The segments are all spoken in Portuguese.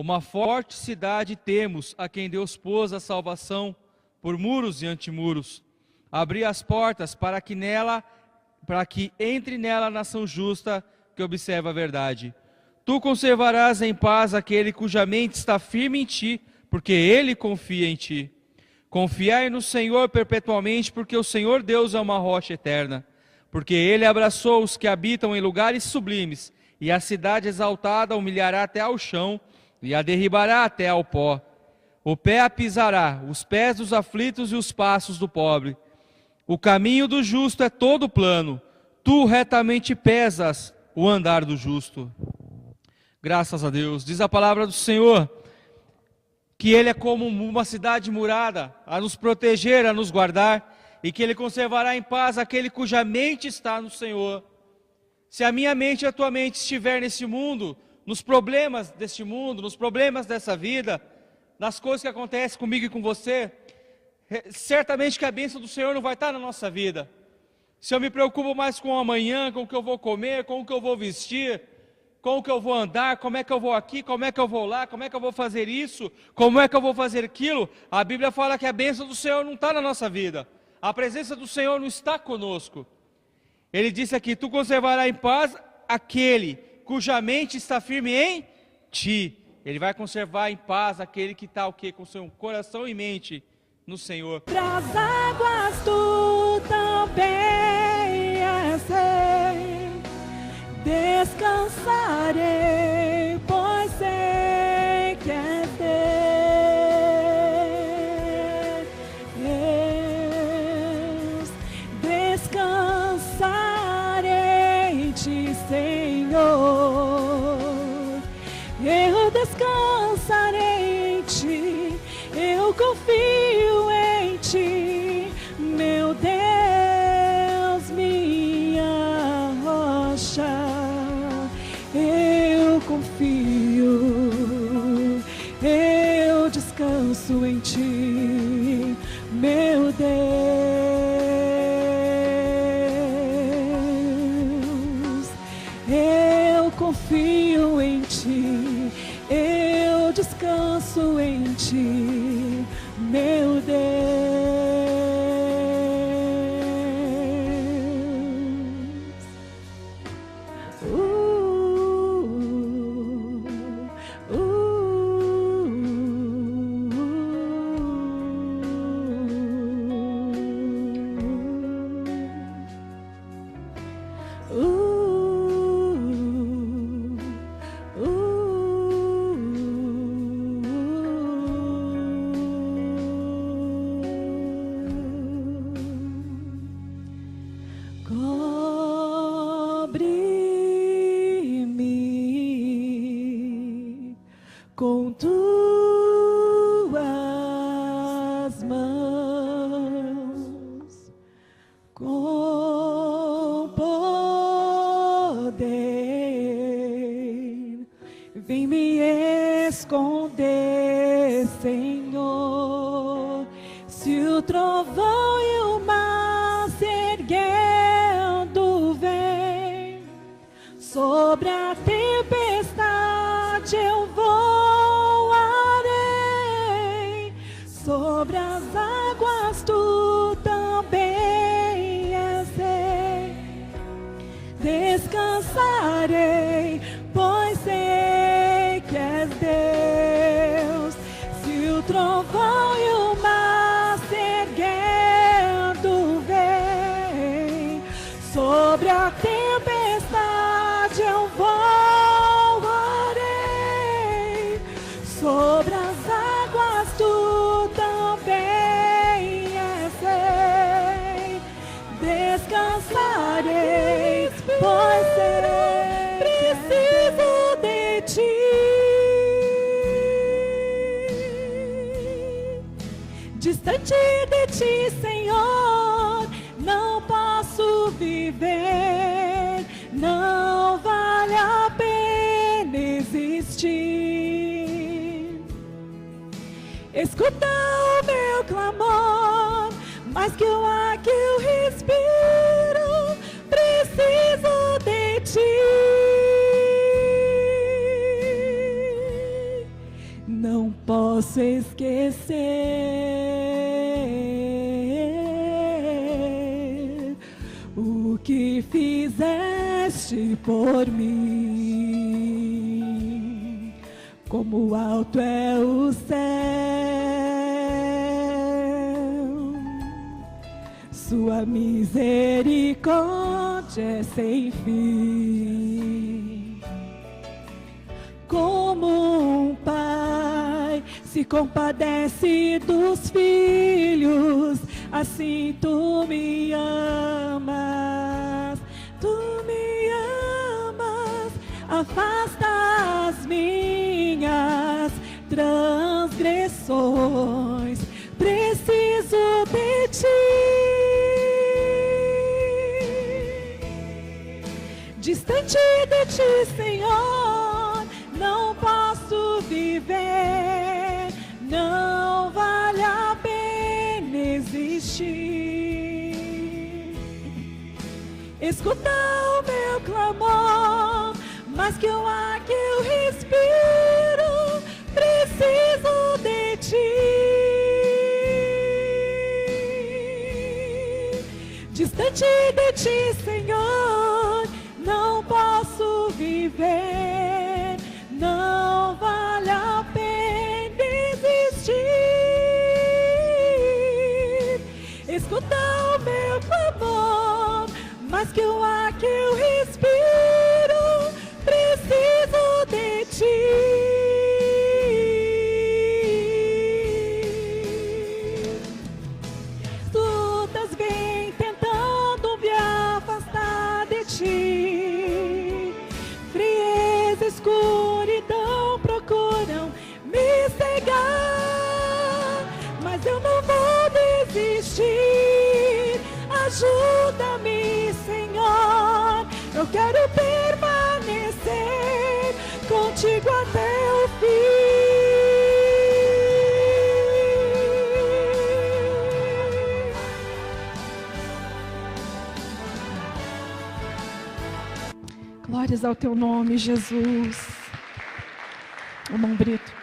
Uma forte cidade temos, a quem Deus pôs a salvação por muros e antimuros. Abri as portas para que entre nela a nação justa que observa a verdade. Tu conservarás em paz aquele cuja mente está firme em ti, porque ele confia em ti. Confiai no Senhor perpetuamente, porque o Senhor Deus é uma rocha eterna. Porque ele abraçou os que habitam em lugares sublimes, e a cidade exaltada humilhará até ao chão, e a derribará até ao pó. O pé a pisará, os pés dos aflitos e os passos do pobre. O caminho do justo é todo plano, tu retamente pesas o andar do justo. Graças a Deus. Diz a palavra do Senhor que Ele é como uma cidade murada, a nos proteger, a nos guardar, e que Ele conservará em paz aquele cuja mente está no Senhor. Se a minha mente e a tua mente estiver nesse mundo, nos problemas deste mundo, nos problemas dessa vida, nas coisas que acontecem comigo e com você, certamente que a bênção do Senhor não vai estar na nossa vida. Se eu me preocupo mais com o amanhã, com o que eu vou comer, com o que eu vou vestir, com o que eu vou andar, como é que eu vou aqui, como é que eu vou lá, como é que eu vou fazer isso, como é que eu vou fazer aquilo, a Bíblia fala que a bênção do Senhor não está na nossa vida. A presença do Senhor não está conosco. Ele disse aqui, tu conservarás em paz aquele cuja mente está firme em ti. Ele vai conservar em paz aquele que está o quê? Com seu coração e mente no Senhor. Pras águas tu também és rei. Descansarei, pois sei que és Deus. Descansarei em ti, Senhor. Eu descansarei em ti, eu confio em ti, meu Deus, minha rocha. Eu confio, eu descanso em ti, meu Deus. Eu confio em ti, eu descanso em ti, meu Deus. Cobre-me com tuas mãos, com poder, vem me esconder, Senhor, se o trovão e o mar se erguendo vem, sobre a tempestade eu voarei, sobre as águas tu também és rei. Descansarei, pois sei que és Deus. Se o trovão e o mar se erguendo vem, sobre a tempestade eu voarei, sobre as águas tu também és rei. Descansarei, pois preciso de ti. Distante de ti, Senhor, não posso viver, não vale a pena existir. Escuta o meu clamor, mais que o ar que eu respiro, preciso de ti. não posso esquecer o que fizeste por mim. Como alto é o céu, sua misericórdia é sem fim. Como um pai se compadece dos filhos, assim tu me amas, afasta as minhas transgressões, preciso de ti. Distante de ti, Senhor, não posso viver, não vale a pena existir. Escuta o meu clamor, mas que o ar que eu respiro, preciso de ti. Distante de ti, Senhor, não posso viver, não vale a pena existir. Escuta o meu clamor, mas que o ar que eu respiro, preciso de ti. Lutas vêm tentando me afastar de ti, frieza, escuridão procuram me cegar, mas eu não vou desistir. Ajuda-me, Senhor, eu quero permanecer contigo até o fim. Glórias ao teu nome, Jesus. Irmão Brito.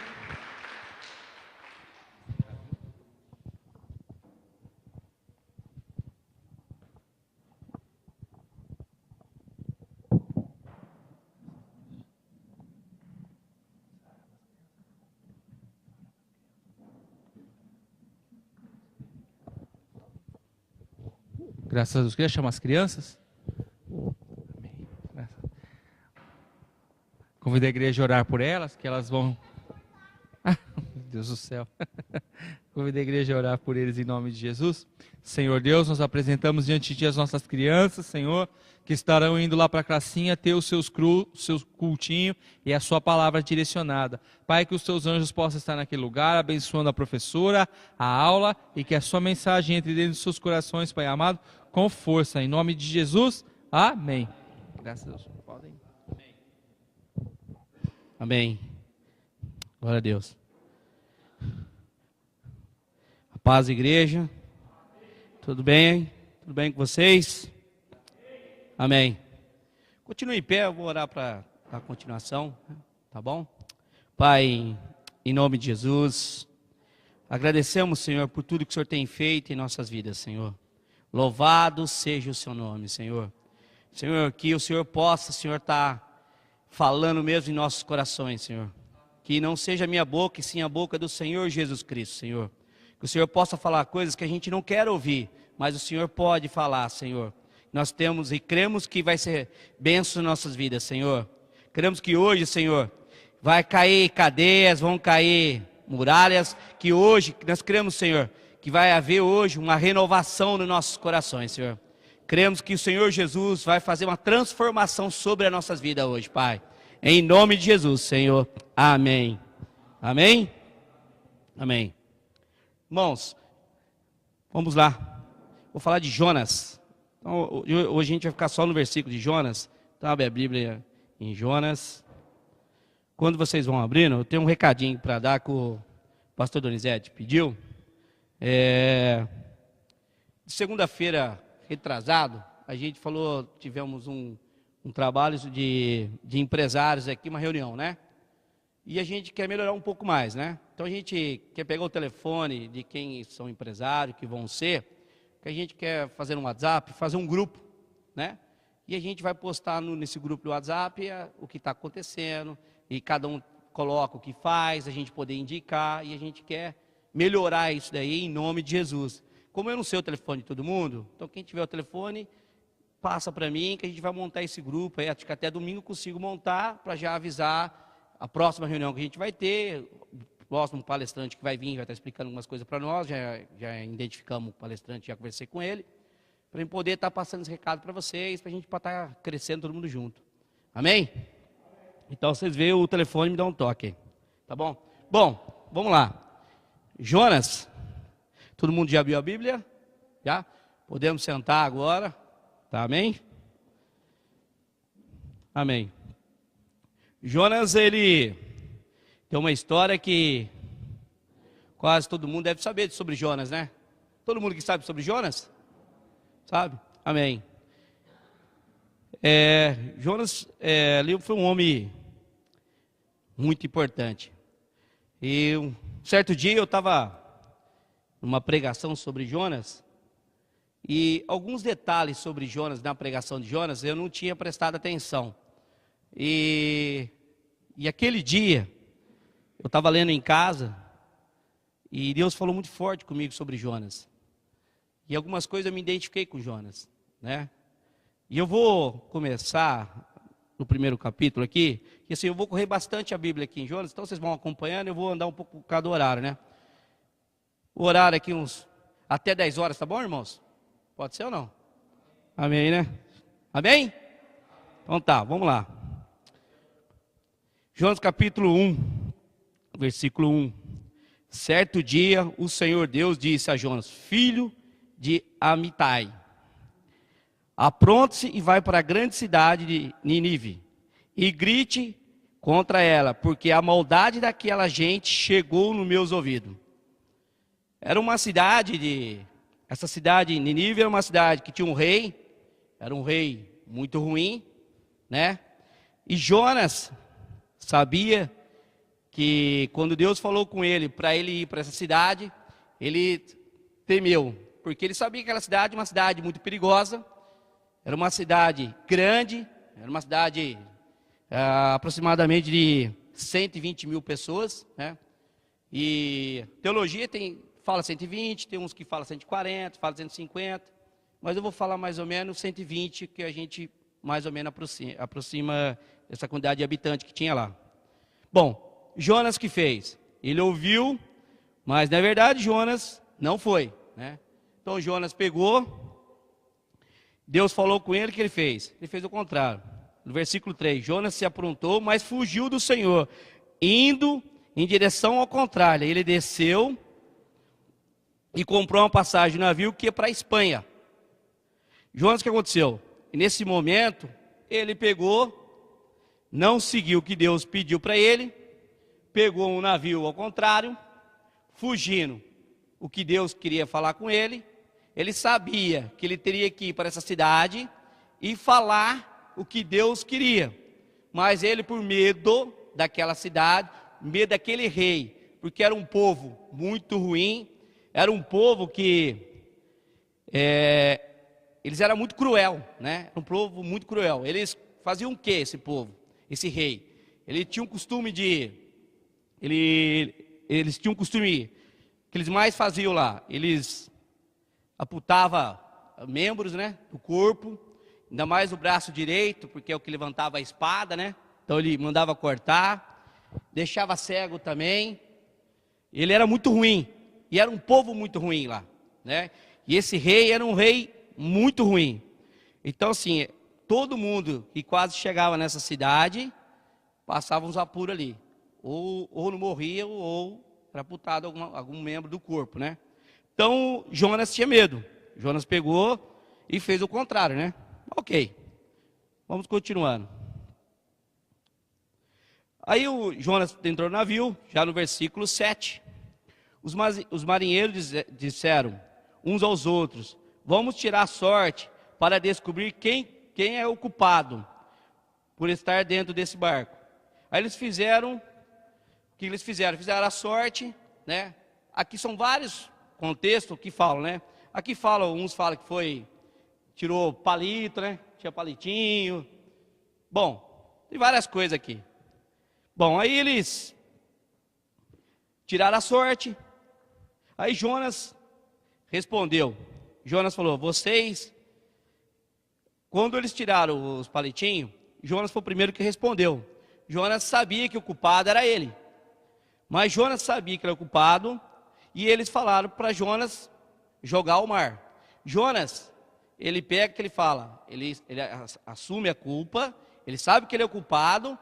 Graças a Deus. Queria chamar as crianças? Convido a igreja a orar por elas, que elas vão... Ah, meu Deus do céu. Convido a igreja a orar por eles em nome de Jesus. Senhor Deus, nós apresentamos diante de ti as nossas crianças, Senhor, que estarão indo lá para a classinha ter os seus cultinho e a sua palavra direcionada. Pai, que os teus anjos possam estar naquele lugar, abençoando a professora, a aula, e que a sua mensagem entre dentro dos seus corações, Pai amado, com força. Em nome de Jesus, amém. Graças a Deus. Podem. Amém. Glória a Deus. A paz, igreja. Tudo bem? Tudo bem com vocês? Amém. Continue em pé, eu vou orar para a continuação, tá bom? Pai, em nome de Jesus, agradecemos, Senhor, por tudo que o Senhor tem feito em nossas vidas, Senhor. Louvado seja o seu nome, Senhor. Senhor, que o Senhor possa, Senhor, estar falando mesmo em nossos corações, Senhor. Que não seja a minha boca, e sim a boca do Senhor Jesus Cristo, Senhor. Que o Senhor possa falar coisas que a gente não quer ouvir, mas o Senhor pode falar, Senhor. Nós temos e cremos que vai ser bênção em nossas vidas, Senhor. Cremos que hoje, Senhor, vai cair cadeias, vão cair muralhas, que hoje, nós cremos, Senhor, que vai haver hoje uma renovação nos nossos corações, Senhor. Cremos que o Senhor Jesus vai fazer uma transformação sobre as nossas vidas hoje, Pai. Em nome de Jesus, Senhor. Amém. Amém? Amém. Irmãos, vamos lá. Vou falar de Jonas. Então, hoje a gente vai ficar só no versículo de Jonas. Então, abre a Bíblia em Jonas. Quando vocês vão abrindo, eu tenho um recadinho para dar que o pastor Donizete pediu. Segunda-feira, retrasado, a gente falou, tivemos um trabalho de empresários aqui, uma reunião, né? e a gente quer melhorar um pouco mais, né? Então a gente quer pegar o telefone de quem são empresários, que vão ser, que a gente quer fazer um WhatsApp, fazer um grupo, né? E a gente vai postar nesse grupo do WhatsApp o que está acontecendo, e cada um coloca o que faz, a gente poder indicar, e a gente quer melhorar isso daí em nome de Jesus. Como eu não sei o telefone de todo mundo, então quem tiver o telefone, passa para mim, que a gente vai montar esse grupo, aí acho que até domingo eu consigo montar, para já avisar a próxima reunião que a gente vai ter, o próximo palestrante que vai vir, vai estar explicando algumas coisas para nós, já identificamos o palestrante, já conversei com ele, para a gente poder estar passando esse recado para vocês, para a gente estar crescendo todo mundo junto. Amém? Então vocês veem o telefone, me dá um toque, tá bom? Bom, vamos lá. Jonas, todo mundo já abriu a Bíblia? Já? Podemos sentar agora, tá? Amém? Amém. Jonas, ele tem uma história que quase todo mundo deve saber sobre Jonas, né? Todo mundo que sabe sobre Jonas? Sabe? Amém. Jonas ali foi um homem muito importante. E um certo dia eu estava numa pregação sobre Jonas, e alguns detalhes sobre Jonas, na pregação de Jonas, eu não tinha prestado atenção. E aquele dia, eu estava lendo em casa, e Deus falou muito forte comigo sobre Jonas. E algumas coisas eu me identifiquei com Jonas, né? E eu vou começar no primeiro capítulo aqui, e assim, eu vou correr bastante a Bíblia aqui em Jonas, então vocês vão acompanhando, eu vou andar um pouco por cada horário, né? O horário aqui até 10 horas, tá bom, irmãos? Pode ser ou não? Amém, né? Amém? Então tá, vamos lá. Jonas capítulo 1, versículo 1. Certo dia, o Senhor Deus disse a Jonas, filho de Amitai, apronte-se e vai para a grande cidade de Nínive, e grite contra ela, porque a maldade daquela gente chegou nos meus ouvidos. Era uma cidade essa cidade, Nínive, era uma cidade que tinha um rei, era um rei muito ruim, né? E Jonas sabia que quando Deus falou com ele para ele ir para essa cidade, ele temeu, porque ele sabia que aquela cidade era uma cidade muito perigosa, era uma cidade grande, era uma cidade aproximadamente de 120 mil pessoas, né? E teologia fala 120, tem uns que falam 140, fala 150, mas eu vou falar mais ou menos 120, que a gente mais ou menos aproxima essa quantidade de habitantes que tinha lá. Bom, Jonas que fez? Ele ouviu, mas na verdade Jonas não foi, né? Então Jonas pegou, Deus falou com ele, o que ele fez? Ele fez o contrário. No versículo 3, Jonas se aprontou, mas fugiu do Senhor, indo em direção ao contrário. Ele desceu e comprou uma passagem de navio que ia para a Espanha. Jonas, o que aconteceu? E nesse momento, ele pegou, não seguiu o que Deus pediu para ele, pegou um navio ao contrário, fugindo o que Deus queria falar com ele. Ele sabia que ele teria que ir para essa cidade e falar o que Deus queria, mas ele, por medo daquela cidade, medo daquele rei, porque era um povo muito ruim, era um povo que eles eram muito cruel, né? Era um povo muito cruel. Eles faziam o que, esse povo, esse rei? Ele tinha um costume eles tinham um costume que eles mais faziam lá. Eles amputavam membros, né, do corpo, ainda mais o braço direito, porque é o que levantava a espada, né? Então ele mandava cortar, deixava cego também. Ele era muito ruim, e era um povo muito ruim lá, né? E esse rei era um rei muito ruim. Então assim, todo mundo que quase chegava nessa cidade, passava uns apuros ali. Ou não morria, ou era amputado algum membro do corpo, né? Então Jonas tinha medo. Jonas pegou e fez o contrário, né? Ok, vamos continuando. Aí o Jonas entrou no navio, já no versículo 7. Os marinheiros disseram uns aos outros, vamos tirar sorte para descobrir quem é o culpado por estar dentro desse barco. Aí eles fizeram que eles fizeram? Fizeram a sorte, né? Aqui são vários contextos que falam, né? Aqui falam, uns falam que tirou palito, né? Tinha palitinho. Bom, tem várias coisas aqui. Bom, aí eles tiraram a sorte. Aí Jonas respondeu. Jonas falou, quando eles tiraram os palitinhos, Jonas foi o primeiro que respondeu. Jonas sabia que o culpado era ele. Mas Jonas sabia que era o culpado, e eles falaram para Jonas jogar ao mar. Jonas, ele pega o que ele fala, ele assume a culpa, ele sabe que ele é o culpado,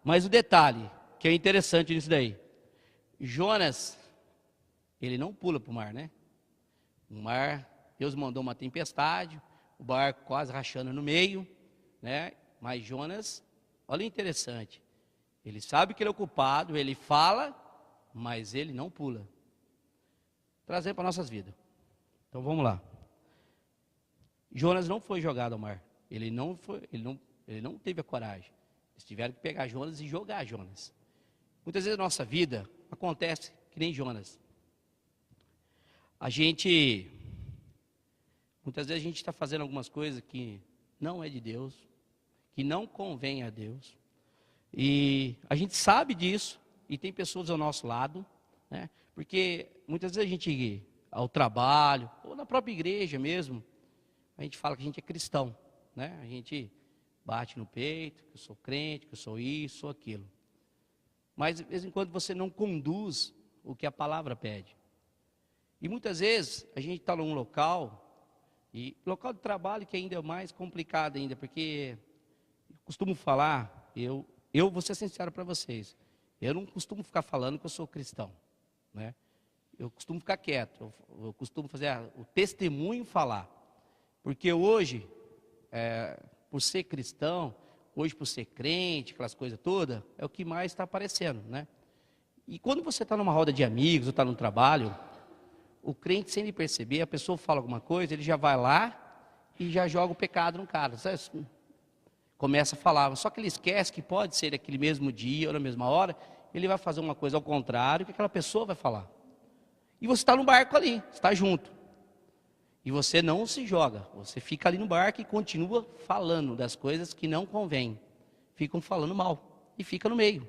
mas o detalhe, que é interessante nisso daí, Jonas, ele não pula para o mar, né? O mar, Deus mandou uma tempestade, o barco quase rachando no meio, né? Mas Jonas, olha o interessante, ele sabe que ele é o culpado, ele fala, mas ele não pula. Trazer para nossas vidas. Então vamos lá. Jonas não foi jogado ao mar. Ele não teve a coragem. Eles tiveram que pegar Jonas e jogar Jonas. Muitas vezes na nossa vida acontece que nem Jonas. Muitas vezes a gente está fazendo algumas coisas que não é de Deus, que não convém a Deus. E a gente sabe disso, e tem pessoas ao nosso lado, né? Porque muitas vezes a gente, ao trabalho, ou na própria igreja mesmo, a gente fala que a gente é cristão, né? A gente bate no peito, que eu sou crente, que eu sou isso, sou aquilo. Mas de vez em quando você não conduz o que a palavra pede. E muitas vezes a gente está num local, e local de trabalho que ainda é mais complicado ainda, porque eu costumo falar, eu vou ser sincero para vocês, eu não costumo ficar falando que eu sou cristão, né? Eu costumo ficar quieto, eu costumo fazer o testemunho falar, porque hoje, por ser cristão, hoje por ser crente, aquelas coisas todas, é o que mais está aparecendo, né? E quando você está numa roda de amigos, ou está no trabalho, o crente, sem ele perceber, a pessoa fala alguma coisa, ele já vai lá e já joga o pecado no cara, sabe? Começa a falar, só que ele esquece que pode ser naquele mesmo dia ou na mesma hora, ele vai fazer uma coisa ao contrário que aquela pessoa vai falar. E você está no barco ali, está junto. E você não se joga, você fica ali no barco e continua falando das coisas que não convém. Ficam falando mal e fica no meio.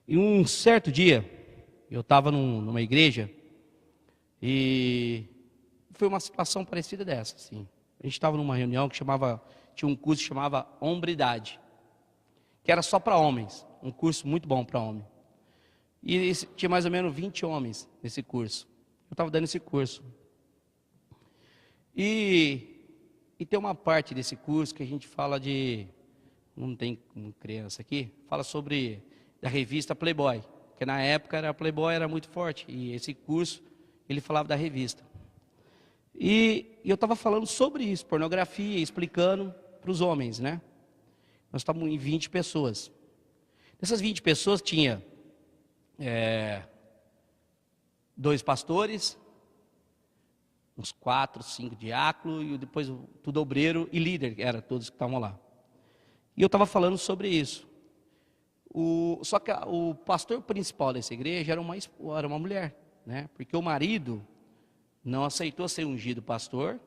E um certo dia, eu estava numa igreja e foi uma situação parecida dessa, assim. A gente estava numa reunião tinha um curso que chamava Hombridade, que era só para homens, um curso muito bom para homem. E tinha mais ou menos 20 homens nesse curso. Eu estava dando esse curso. E tem uma parte desse curso que a gente fala não tem criança aqui, fala sobre a revista Playboy, que na época a Playboy era muito forte, e esse curso, ele falava da revista. E eu estava falando sobre isso, pornografia, explicando para os homens, né? Nós estávamos em 20 pessoas. Dessas 20 pessoas tinha 2 pastores, uns 4, 5 diáconos, e depois tudo obreiro e líder, eram todos que estavam lá. E eu estava falando sobre isso. Só que o pastor principal dessa igreja era uma mulher, né? Porque o marido não aceitou ser ungido pastor,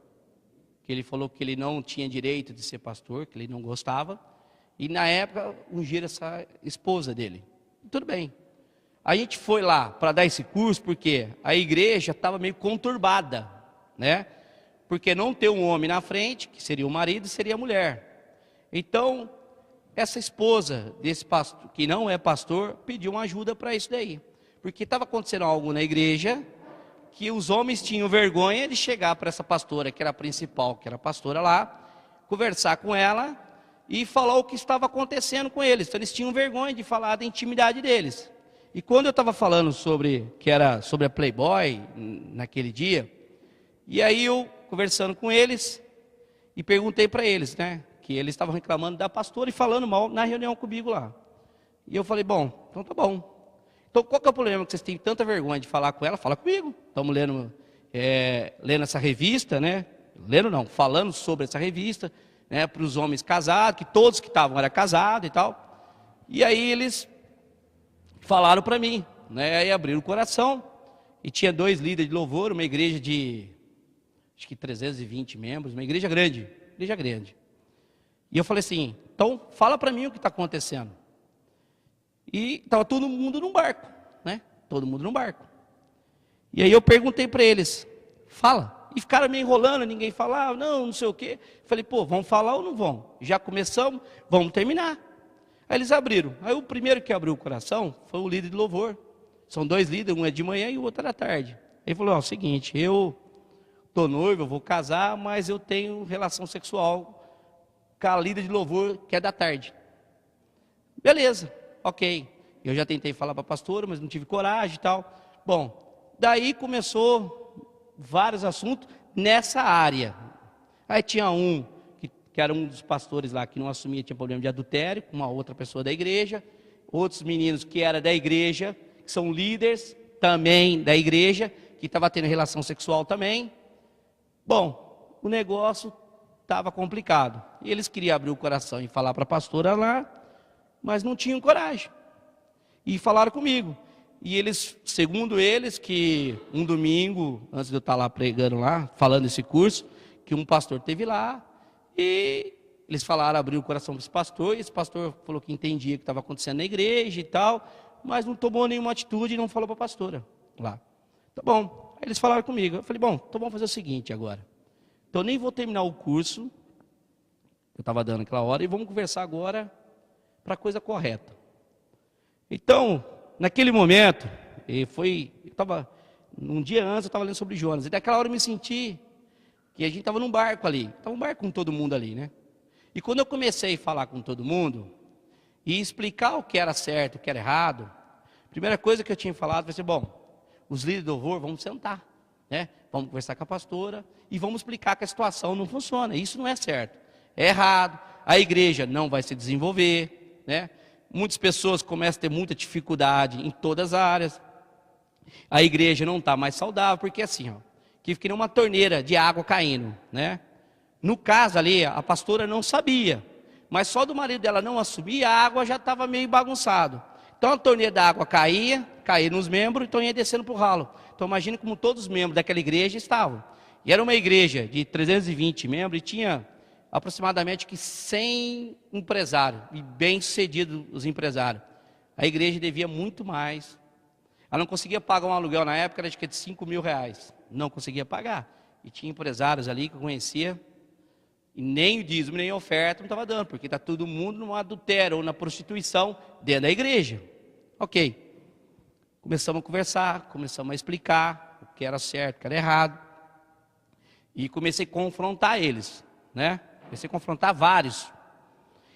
que ele falou que ele não tinha direito de ser pastor, que ele não gostava, e na época ungiram essa esposa dele. Tudo bem. A gente foi lá para dar esse curso porque a igreja estava meio conturbada, né? Porque não ter um homem na frente, que seria o marido, seria a mulher. Então, essa esposa desse pastor, que não é pastor, pediu uma ajuda para isso daí. Porque estava acontecendo algo na igreja que os homens tinham vergonha de chegar para essa pastora, que era a principal, que era a pastora lá, conversar com ela e falar o que estava acontecendo com eles. Então eles tinham vergonha de falar da intimidade deles. E quando eu estava falando sobre a Playboy naquele dia, e aí eu conversando com eles e perguntei para eles, né, que eles estavam reclamando da pastora e falando mal na reunião comigo lá. E eu falei, bom, então tá bom. Então qual que é o problema que vocês têm tanta vergonha de falar com ela? Fala comigo. Estamos lendo essa revista, né? Falando sobre essa revista, né, para os homens casados, que todos que estavam eram casados e tal. E aí eles falaram para mim, né? E abriram o coração. E tinha 2 líderes de louvor, uma igreja de, acho que 320 membros, uma igreja grande, igreja grande. E eu falei assim, então fala para mim o que está acontecendo. E estava todo mundo num barco, né? Todo mundo num barco. E aí eu perguntei para eles, fala. E ficaram me enrolando, ninguém falava, não sei o quê. Falei, pô, vamos falar ou não vão? Já começamos, vamos terminar. Aí eles abriram. Aí o primeiro que abriu o coração foi o líder de louvor. São 2 líderes, um é de manhã e o outro é da tarde. Ele falou, ó, o seguinte, eu estou noivo, eu vou casar, mas eu tenho relação sexual com a líder de louvor que é da tarde. Beleza, ok. Eu já tentei falar para a pastora, mas não tive coragem e tal. Bom, daí começou vários assuntos nessa área. Aí tinha um, que era um dos pastores lá, que não assumia, tinha problema de adultério, com uma outra pessoa da igreja. Outros meninos que era da igreja, que são líderes também da igreja, que estava tendo relação sexual também. Bom, o negócio estava complicado. E eles queriam abrir o coração e falar para a pastora lá, mas não tinham coragem. E falaram comigo. E eles, segundo eles, que um domingo, antes de eu estar lá pregando lá, falando esse curso, que um pastor teve lá, e eles falaram, abriu o coração para esse pastor, e esse pastor falou que entendia o que estava acontecendo na igreja e tal, mas não tomou nenhuma atitude e não falou para a pastora lá. Tá bom. Aí eles falaram comigo. Eu falei, bom, então vamos fazer o seguinte agora. Então eu nem vou terminar o curso que eu estava dando naquela hora, e vamos conversar agora para a coisa correta. Então, naquele momento, um dia antes eu estava lendo sobre Jonas, e daquela hora eu me senti que a gente estava num barco ali, estava um barco com todo mundo ali, né? E quando eu comecei a falar com todo mundo, e explicar o que era certo, o que era errado, a primeira coisa que eu tinha falado foi assim, bom, os líderes do louvor, vamos sentar, né? Vamos conversar com a pastora, e vamos explicar que a situação não funciona, isso não é certo, é errado, a igreja não vai se desenvolver, né? Muitas pessoas começam a ter muita dificuldade em todas as áreas. A igreja não está mais saudável, porque assim, ó, que fica uma torneira de água caindo, né? No caso ali, a pastora não sabia, mas só do marido dela não assumir, a água já estava meio bagunçado. Então a torneira da água caía nos membros, então ia descendo para o ralo. Então imagine como todos os membros daquela igreja estavam. E era uma igreja de 320 membros e tinha aproximadamente 100 empresários, e bem-sucedidos os empresários. A igreja devia muito mais. Ela não conseguia pagar um aluguel na época, era de R$5.000. Não conseguia pagar. E tinha empresários ali que eu conhecia, e nem o dízimo, nem a oferta não estava dando, porque está todo mundo no adultério ou na prostituição dentro da igreja. Ok. Começamos a conversar, começamos a explicar o que era certo, o que era errado. E comecei a confrontar eles, né? Comecei a confrontar vários.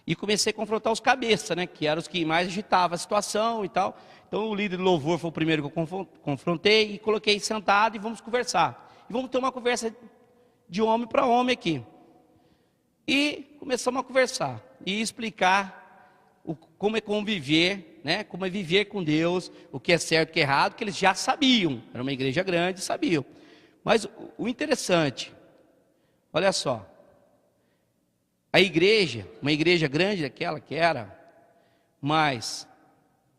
E comecei a confrontar os cabeças, né? Que eram os que mais agitavam a situação e tal. Então o líder do louvor foi o primeiro que eu confrontei e coloquei sentado e vamos conversar. E vamos ter uma conversa de homem para homem aqui. E começamos a conversar e explicar como é conviver, né? Como é viver com Deus, o que é certo e o que é errado, que eles já sabiam. Era uma igreja grande, sabiam. Mas o interessante, olha só. A igreja, uma igreja grande daquela que era, mas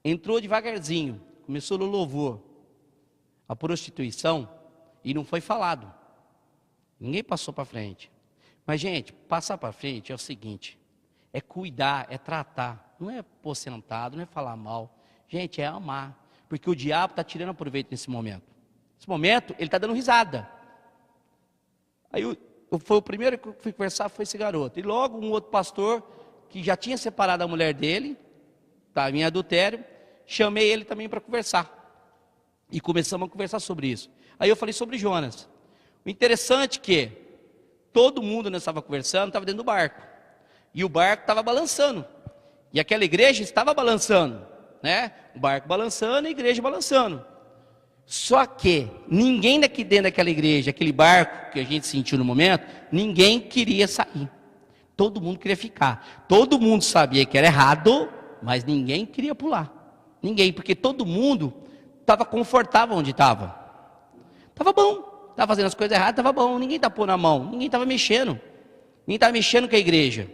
entrou devagarzinho, começou no louvor, a prostituição, e não foi falado. Ninguém passou para frente. Mas, gente, passar para frente é o seguinte, é cuidar, é tratar, não é pôr sentado, não é falar mal. Gente, é amar, porque o diabo está tirando proveito nesse momento. Nesse momento, ele está dando risada. Aí foi o primeiro que eu fui conversar, foi esse garoto. E logo um outro pastor, que já tinha separado a mulher dele, estava em adultério, chamei ele também para conversar. E começamos a conversar sobre isso. Aí eu falei sobre Jonas. O interessante é que todo mundo nós estava conversando, estava dentro do barco. E o barco estava balançando. E aquela igreja estava balançando, né? O barco balançando e a igreja balançando. Só que ninguém daqui dentro daquela igreja, aquele barco que a gente sentiu no momento, ninguém queria sair. Todo mundo queria ficar. Todo mundo sabia que era errado, mas ninguém queria pular. Ninguém, porque todo mundo estava confortável onde estava. Estava bom, estava fazendo as coisas erradas, estava bom. Ninguém estava pondo a mão, ninguém estava mexendo. Ninguém estava mexendo com a igreja.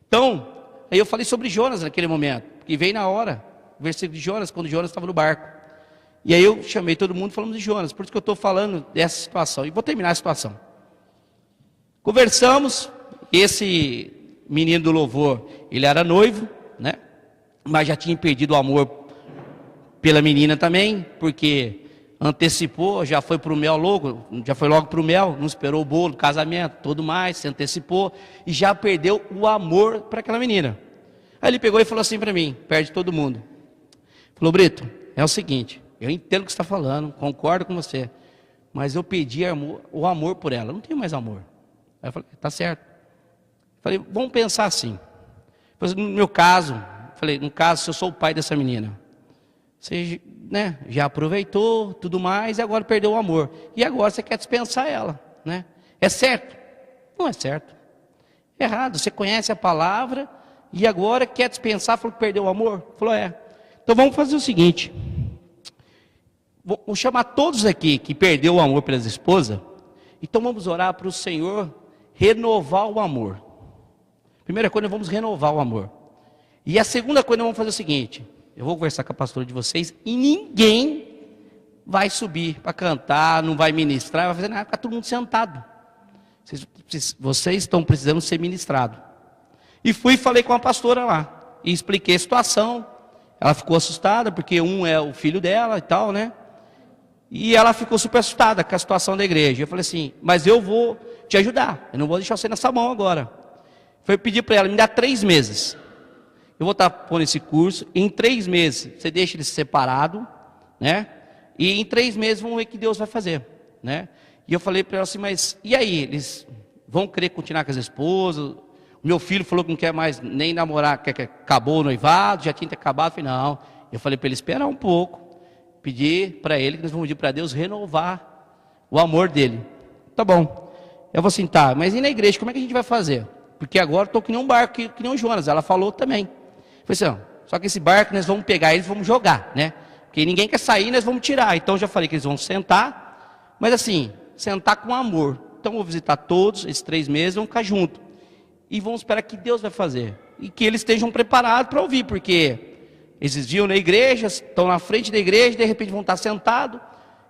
Então, aí eu falei sobre Jonas naquele momento, porque veio na hora versículo de Jonas, quando Jonas estava no barco. E aí eu chamei todo mundo e falamos de Jonas, por isso que eu estou falando dessa situação. E vou terminar a situação. Conversamos, esse menino do louvor, ele era noivo, né? Mas já tinha perdido o amor pela menina também, porque antecipou, já foi para o mel logo, já foi logo para o mel, não esperou o bolo, casamento, tudo mais, se antecipou e já perdeu o amor para aquela menina. Aí ele pegou e falou assim para mim, perto de todo mundo. Falou, Brito, é o seguinte, eu entendo o que você está falando, concordo com você, mas eu pedi o amor por ela, eu não tenho mais amor. Aí eu falei, tá certo. Falei, vamos pensar assim. No meu caso, falei, no caso, se eu sou o pai dessa menina, você, né, já aproveitou, tudo mais, e agora perdeu o amor. E agora você quer dispensar ela, né? É certo? Não é certo. É errado, você conhece a palavra, e agora quer dispensar, falou que perdeu o amor? Falou, é. Então vamos fazer o seguinte. Vou chamar todos aqui que perdeu o amor pelas esposas, então vamos orar para o Senhor renovar o amor. Primeira coisa, nós vamos renovar o amor. E a segunda coisa, nós vamos fazer o seguinte. Eu vou conversar com a pastora de vocês e ninguém vai subir para cantar, não vai ministrar, vai fazer nada, vai ficar todo mundo sentado. Vocês estão precisando ser ministrados. E fui e falei com a pastora lá. E expliquei a situação. Ela ficou assustada, porque um é o filho dela e tal, né? E ela ficou super assustada com a situação da igreja. Eu falei assim, mas eu vou te ajudar. Eu não vou deixar você nessa mão agora. Foi pedir para ela, me dá 3 meses. Eu vou estar pondo esse curso, em 3 meses você deixa ele separado, né? E em 3 meses vamos ver o que Deus vai fazer, né? E eu falei para ela assim, mas e aí? Eles vão querer continuar com as esposas? O meu filho falou que não quer mais nem namorar, que acabou o noivado, já tinha acabado. Eu falei, não. Eu falei para ele esperar um pouco, pedir para ele, que nós vamos pedir para Deus renovar o amor dele. Tá bom. Eu vou assim, tá, mas e na igreja, como é que a gente vai fazer? Porque agora estou que nem um barco, que nem o Jonas, ela falou também. Eu falei assim, só que esse barco nós vamos pegar eles e vamos jogar, né? Porque ninguém quer sair, nós vamos tirar. Então eu já falei que eles vão sentar, mas assim, sentar com amor. Então eu vou visitar todos, esses 3 meses, vamos ficar juntos. E vamos esperar que Deus vai fazer. E que eles estejam preparados para ouvir, porque eles viam na igreja, estão na frente da igreja, de repente vão estar sentados.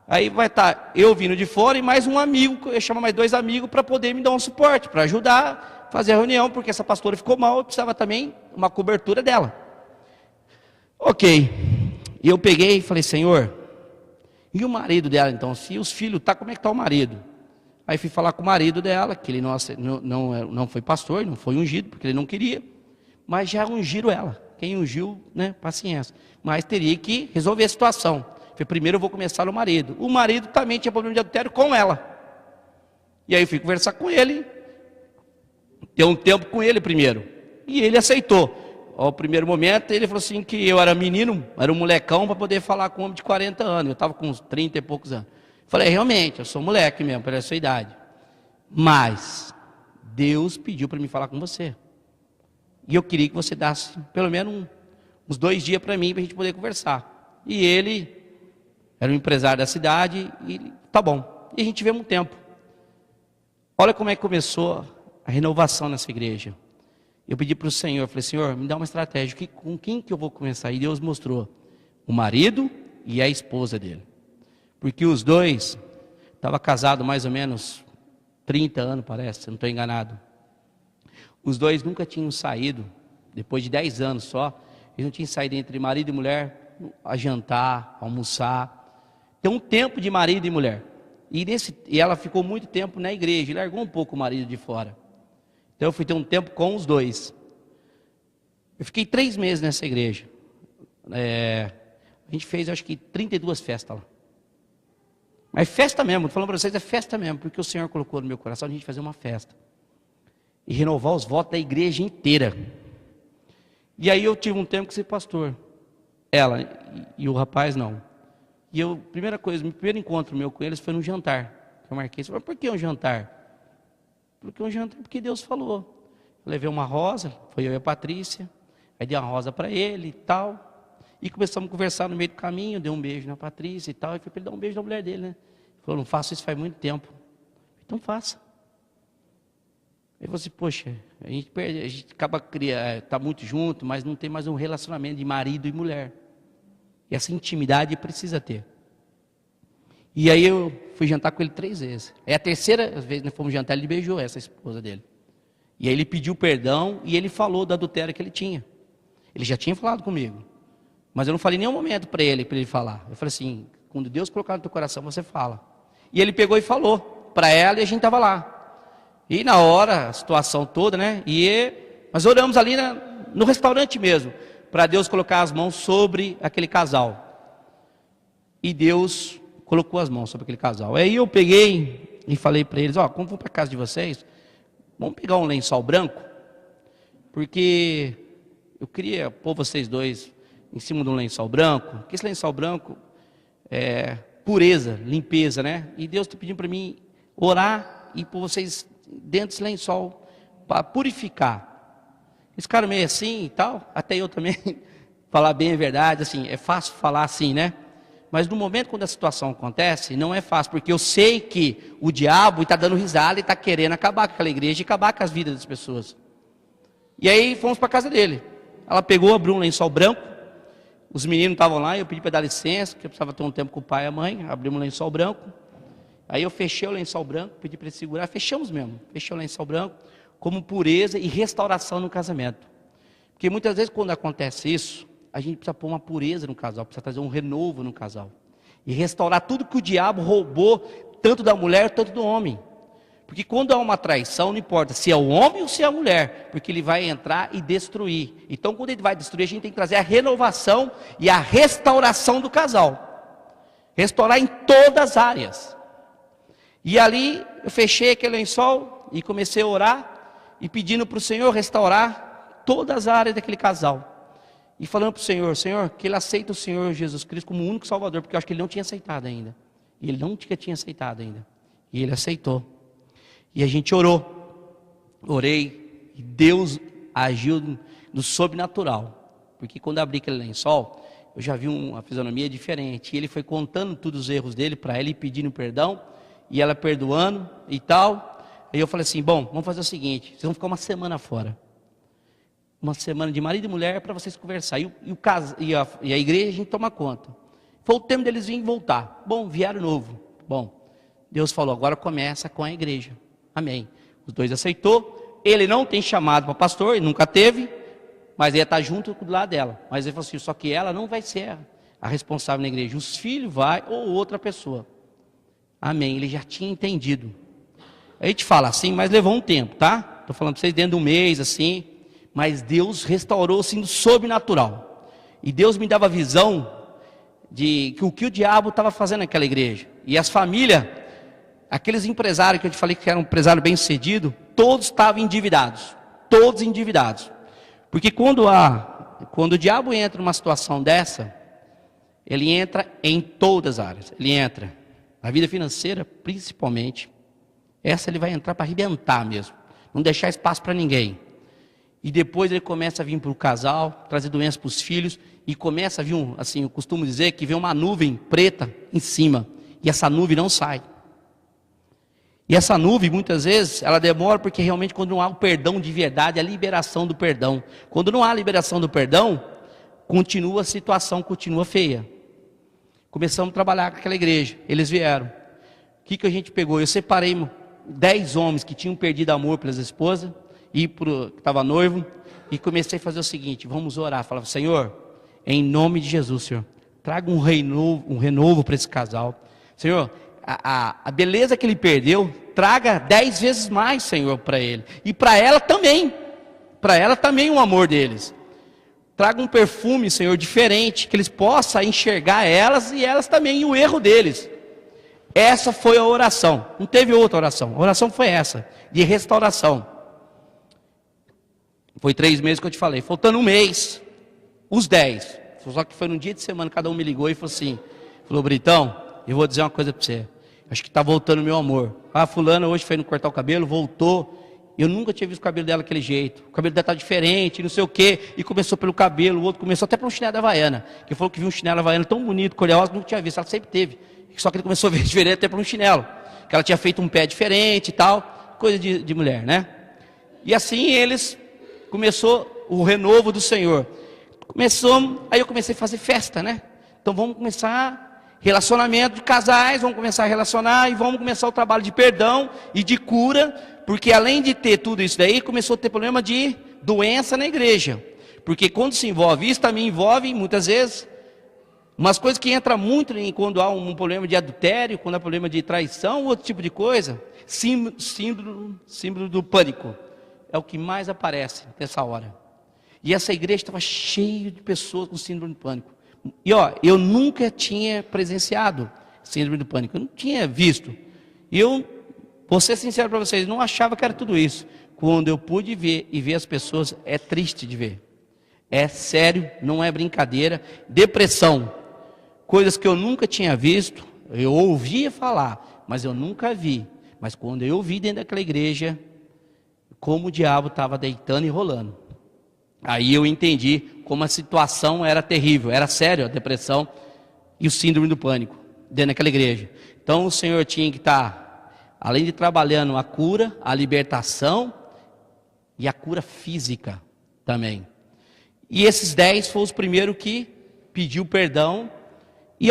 Aí vai estar eu vindo de fora e mais um amigo, eu chamo mais 2 amigos para poder me dar um suporte, para ajudar a fazer a reunião, porque essa pastora ficou mal, eu precisava também uma cobertura dela. Ok. E eu peguei e falei, Senhor, e o marido dela então? Se os filhos, como é que está o marido? Aí fui falar com o marido dela, que ele não foi pastor, não foi ungido, porque ele não queria, mas já ungiram ela. Quem ungiu, né, paciência. Mas teria que resolver a situação. Falei, primeiro eu vou começar no marido. O marido também tinha problema de adultério com ela. E aí eu fui conversar com ele, ter um tempo com ele primeiro. E ele aceitou. Ao primeiro momento, ele falou assim que eu era menino, era um molecão para poder falar com um homem de 40 anos. Eu estava com uns 30 e poucos anos. Falei, realmente, eu sou moleque mesmo, pela sua idade. Mas Deus pediu para mim falar com você. E eu queria que você desse pelo menos uns 2 dias para mim, para a gente poder conversar. E ele era um empresário da cidade, e tá bom. E a gente vê um tempo. Olha como é que começou a renovação nessa igreja. Eu pedi para o Senhor, falei, Senhor, me dá uma estratégia, com quem que eu vou começar? E Deus mostrou o marido e a esposa dele. Porque os dois estavam casados mais ou menos 30 anos, parece, se não estou enganado. Os dois nunca tinham saído, depois de 10 anos só, eles não tinham saído entre marido e mulher a jantar, a almoçar. Tem um tempo de marido e mulher. E ela ficou muito tempo na igreja, e largou um pouco o marido de fora. Então eu fui ter um tempo com os dois. Eu fiquei 3 meses nessa igreja. A gente fez, acho que 32 festas lá. Mas festa mesmo, estou falando para vocês, é festa mesmo, porque o Senhor colocou no meu coração a gente fazer uma festa. E renovar os votos da igreja inteira. E aí eu tive um tempo com esse pastor. Ela e o rapaz não. E eu, primeira coisa, meu primeiro encontro meu com eles foi no jantar. Eu marquei, mas por que um jantar? Porque Deus falou. Eu levei uma rosa, foi eu e a Patrícia. Aí dei uma rosa para ele e tal. E começamos a conversar no meio do caminho, dei um beijo na Patrícia e tal. E foi para ele dar um beijo na mulher dele, né? Ele falou, não faço isso faz muito tempo. Então faça. Aí você, poxa, a gente acaba está muito junto, mas não tem mais um relacionamento de marido e mulher. E essa intimidade precisa ter. E aí eu fui jantar com ele 3 vezes. Aí a terceira vez que nós fomos jantar, ele beijou essa esposa dele. E aí ele pediu perdão e ele falou do adultério que ele tinha. Ele já tinha falado comigo. Mas eu não falei em nenhum momento para ele falar. Eu falei assim, quando Deus colocar no teu coração, você fala. E ele pegou e falou para ela e a gente estava lá. E na hora, a situação toda, né? Nós oramos ali no restaurante mesmo, para Deus colocar as mãos sobre aquele casal. E Deus colocou as mãos sobre aquele casal. Aí eu peguei e falei para eles, como vamos para a casa de vocês, vamos pegar um lençol branco, porque eu queria pôr vocês dois em cima de um lençol branco, porque esse lençol branco é pureza, limpeza, né? E Deus está pedindo para mim orar e pôr vocês dentro desse lençol para purificar. Eles ficaram meio assim e tal, até eu também falar bem a verdade, assim, é fácil falar assim, né? Mas no momento quando a situação acontece, não é fácil, porque eu sei que o diabo está dando risada e está querendo acabar com aquela igreja e acabar com as vidas das pessoas. E aí fomos para a casa dele. Ela pegou, abriu um lençol branco, os meninos estavam lá, eu pedi para dar licença, porque eu precisava ter um tempo com o pai e a mãe, abrimos um lençol branco. Aí eu fechei o lençol branco, pedi para ele segurar, fechamos mesmo, fechei o lençol branco, como pureza e restauração no casamento. Porque muitas vezes quando acontece isso, a gente precisa pôr uma pureza no casal, precisa trazer um renovo no casal. E restaurar tudo que o diabo roubou, tanto da mulher, tanto do homem. Porque quando há uma traição, não importa se é o homem ou se é a mulher, porque ele vai entrar e destruir. Então quando ele vai destruir, a gente tem que trazer a renovação e a restauração do casal. Restaurar em todas as áreas. E ali eu fechei aquele lençol e comecei a orar e pedindo para o Senhor restaurar todas as áreas daquele casal. E falando para o Senhor, que ele aceita o Senhor Jesus Cristo como o único Salvador, porque eu acho que ele não tinha aceitado ainda. E ele não tinha aceitado ainda. E ele aceitou. E a gente orei, e Deus agiu no sobrenatural. Porque quando eu abri aquele lençol, eu já vi uma fisionomia diferente. E ele foi contando todos os erros dele para ela e pedindo perdão, e ela perdoando e tal. Aí eu falei assim, bom, vamos fazer o seguinte, vocês vão ficar uma semana fora. Uma semana de marido e mulher para vocês conversar. E a igreja a gente toma conta. Foi o tempo deles virem voltar. Bom, vieram novo. Bom, Deus falou, agora começa com a igreja. Amém. Os dois aceitou. Ele não tem chamado para pastor, ele nunca teve, mas ele está junto do lado dela. Mas ele falou assim, só que ela não vai ser a responsável na igreja. Os filhos vai ou outra pessoa. Amém. Ele já tinha entendido. A gente fala assim, mas levou um tempo, tá? Estou falando para vocês dentro de um mês, assim. Mas Deus restaurou assim no sobrenatural. E Deus me dava visão de que o diabo estava fazendo naquela igreja. E as famílias, aqueles empresários que eu te falei que eram um empresário bem sucedido, todos estavam endividados. Todos endividados. Porque quando o diabo entra numa situação dessa, ele entra em todas as áreas. Ele entra na vida financeira, principalmente. Essa ele vai entrar para arrebentar mesmo. Não deixar espaço para ninguém. E depois ele começa a vir para o casal, trazer doenças para os filhos, e começa a vir, assim, eu costumo dizer que vem uma nuvem preta em cima, e essa nuvem não sai. E essa nuvem, muitas vezes, ela demora, porque realmente quando não há o perdão de verdade, a liberação do perdão. Quando não há a liberação do perdão, continua a situação, continua feia. Começamos a trabalhar com aquela igreja, eles vieram. O que a gente pegou? Eu separei 10 homens que tinham perdido amor pelas esposas, que estava noivo, e comecei a fazer o seguinte, vamos orar, falava, Senhor, em nome de Jesus, Senhor, traga um renovo para esse casal, Senhor, a beleza que ele perdeu, traga 10 vezes mais, Senhor, para ele, e para ela também o amor deles, traga um perfume, Senhor, diferente, que eles possam enxergar elas, e elas também, o erro deles. Essa foi a oração, não teve outra oração, a oração foi essa, de restauração. Foi 3 meses que eu te falei, faltando um mês, os 10, só que foi num dia de semana, cada um me ligou e falou, Britão, eu vou dizer uma coisa para você, acho que está voltando o meu amor. Fulana hoje foi no cortar o cabelo, voltou, eu nunca tinha visto o cabelo dela daquele jeito, o cabelo dela está diferente, não sei o quê, e começou pelo cabelo, o outro começou até pelo chinelo da Havaiana, que falou que viu um chinelo da Havaiana tão bonito, coreoso, nunca tinha visto, ela sempre teve, só que ele começou a ver diferente até pelo chinelo, que ela tinha feito um pé diferente e tal, coisa de mulher, né? E assim eles... Começou o renovo do Senhor. Aí eu comecei a fazer festa, né? Então vamos começar relacionamento de casais, vamos começar a relacionar e vamos começar o trabalho de perdão e de cura, porque além de ter tudo isso daí, começou a ter problema de doença na igreja. Porque quando se envolve isso, também envolve muitas vezes umas coisas que entram muito quando há um problema de adultério, quando há problema de traição, outro tipo de coisa. Símbolo do pânico é o que mais aparece nessa hora. E essa igreja estava cheia de pessoas com síndrome do pânico. E eu nunca tinha presenciado síndrome do pânico, eu não tinha visto. E eu, vou ser sincero para vocês, não achava que era tudo isso. Quando eu pude ver e ver as pessoas, é triste de ver. É sério, não é brincadeira. Depressão, coisas que eu nunca tinha visto, eu ouvia falar, mas eu nunca vi. Mas quando eu vi dentro daquela igreja, como o diabo estava deitando e rolando. Aí eu entendi como a situação era terrível, era sério a depressão e o síndrome do pânico dentro daquela igreja. Então o Senhor tinha que estar, além de trabalhando a cura, a libertação e a cura física também. E esses 10 foram os primeiros que pediu perdão e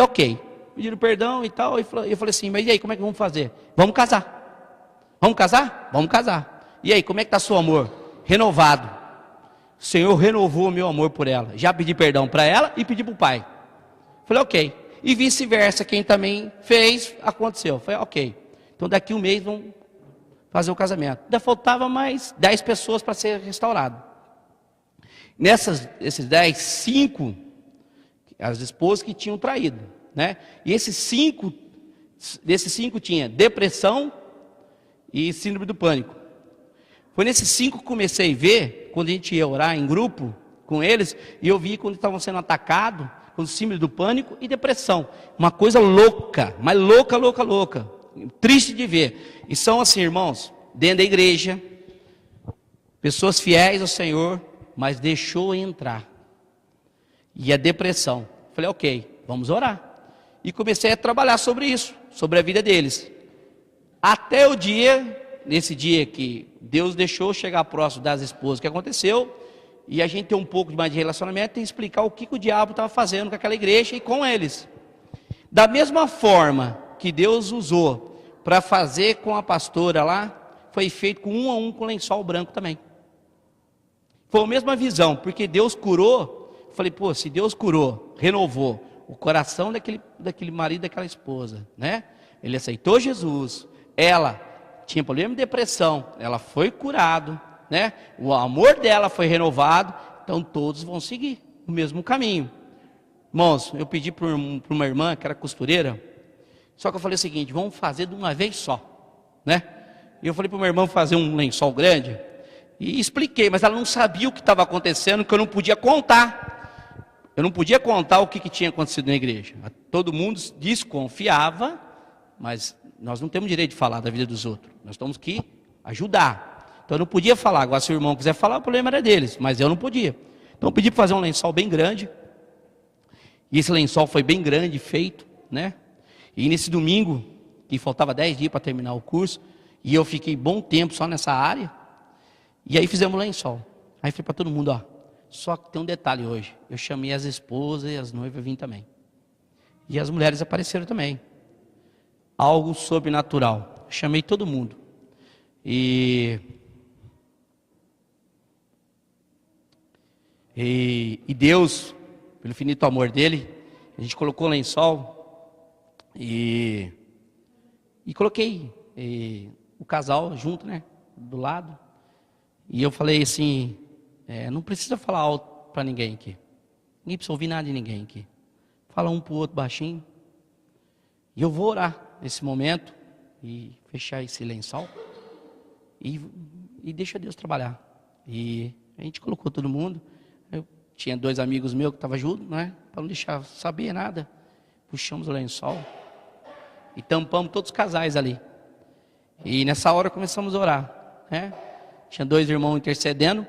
pediram perdão e tal. E eu falei assim, mas e aí, como é que vamos fazer? Vamos casar. Vamos casar? Vamos casar. E aí, como é que está seu amor? Renovado. O Senhor renovou o meu amor por ela. Já pedi perdão para ela e pedi para o pai. Falei, ok. E vice-versa, quem também fez, aconteceu. Falei, ok. Então daqui um mês vamos fazer o casamento. Ainda faltava mais 10 pessoas para ser restaurado. Esses 10, 5, as esposas que tinham traído, né? E desses 5 tinha depressão e síndrome do pânico. Foi nesses 5 que comecei a ver, quando a gente ia orar em grupo com eles, e eu vi quando estavam sendo atacados, com síndrome do pânico e depressão. Uma coisa louca, mas louca. Triste de ver. E são assim, irmãos, dentro da igreja, pessoas fiéis ao Senhor, mas deixou entrar. E a depressão. Falei, ok, vamos orar. E comecei a trabalhar sobre isso, sobre a vida deles. Até o dia, nesse dia que Deus deixou chegar próximo das esposas, que aconteceu, e a gente ter um pouco mais de relacionamento e explicar o que o diabo estava fazendo com aquela igreja e com eles. Da mesma forma que Deus usou para fazer com a pastora lá, foi feito com um a um com lençol branco também. Foi a mesma visão, porque Deus curou. Eu falei, se Deus curou, renovou o coração daquele marido, daquela esposa, né? Ele aceitou Jesus, ela tinha problema de depressão, ela foi curado, né? O amor dela foi renovado, então todos vão seguir o mesmo caminho. Irmãos, eu pedi para uma irmã que era costureira, só que eu falei o seguinte, vamos fazer de uma vez só, né? E eu falei para uma irmã fazer um lençol grande, e expliquei, mas ela não sabia o que estava acontecendo, que eu não podia contar. Eu não podia contar o que tinha acontecido na igreja. Todo mundo desconfiava, mas nós não temos direito de falar da vida dos outros. Nós temos que ajudar. Então eu não podia falar. Agora, se o irmão quiser falar, o problema era deles, mas eu não podia. Então eu pedi para fazer um lençol bem grande. E esse lençol foi bem grande, feito, né? E nesse domingo, que faltava 10 dias para terminar o curso, e eu fiquei bom tempo só nessa área, e aí fizemos o lençol. Aí falei para todo mundo, só que tem um detalhe hoje. Eu chamei as esposas e as noivas vêm também. E as mulheres apareceram também. Algo sobrenatural. Chamei todo mundo. E Deus, pelo infinito amor dele, a gente colocou o lençol e coloquei o casal junto, né? Do lado. E eu falei assim, não precisa falar alto para ninguém aqui. Ninguém precisa ouvir nada de ninguém aqui. Fala um para o outro baixinho. E eu vou orar nesse momento e fechar esse lençol. E deixa Deus trabalhar. E a gente colocou todo mundo. Eu tinha 2 amigos meus que estavam juntos, né? Para não deixar saber nada. Puxamos o lençol. E tampamos todos os casais ali. E nessa hora começamos a orar, né? Tinha 2 irmãos intercedendo.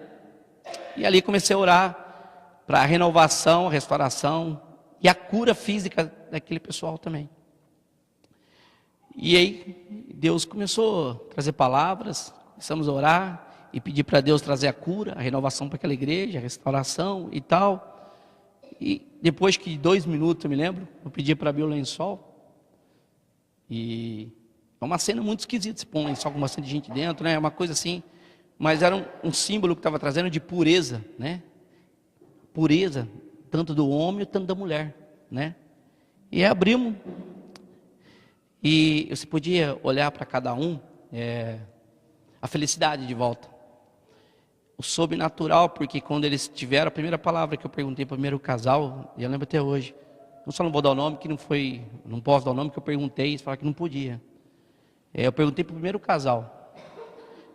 E ali comecei a orar para a renovação, a restauração e a cura física daquele pessoal também. E aí Deus começou a trazer palavras, começamos a orar e pedir para Deus trazer a cura, a renovação para aquela igreja, a restauração e tal. E depois que 2 minutos, eu me lembro, eu pedi para abrir o lençol. E é uma cena muito esquisita, se põe um lençol com bastante gente dentro, né? É uma coisa assim. Mas era um símbolo que estava trazendo de pureza, né? Pureza, tanto do homem quanto da mulher, né? E abrimos. E você podia olhar para cada um, a felicidade de volta. O sobrenatural, porque quando eles tiveram a primeira palavra que eu perguntei para o primeiro casal, e eu lembro até hoje, eu só não vou dar o nome, que não posso dar o nome, que eu perguntei, eles falaram que não podia. Eu perguntei para o primeiro casal,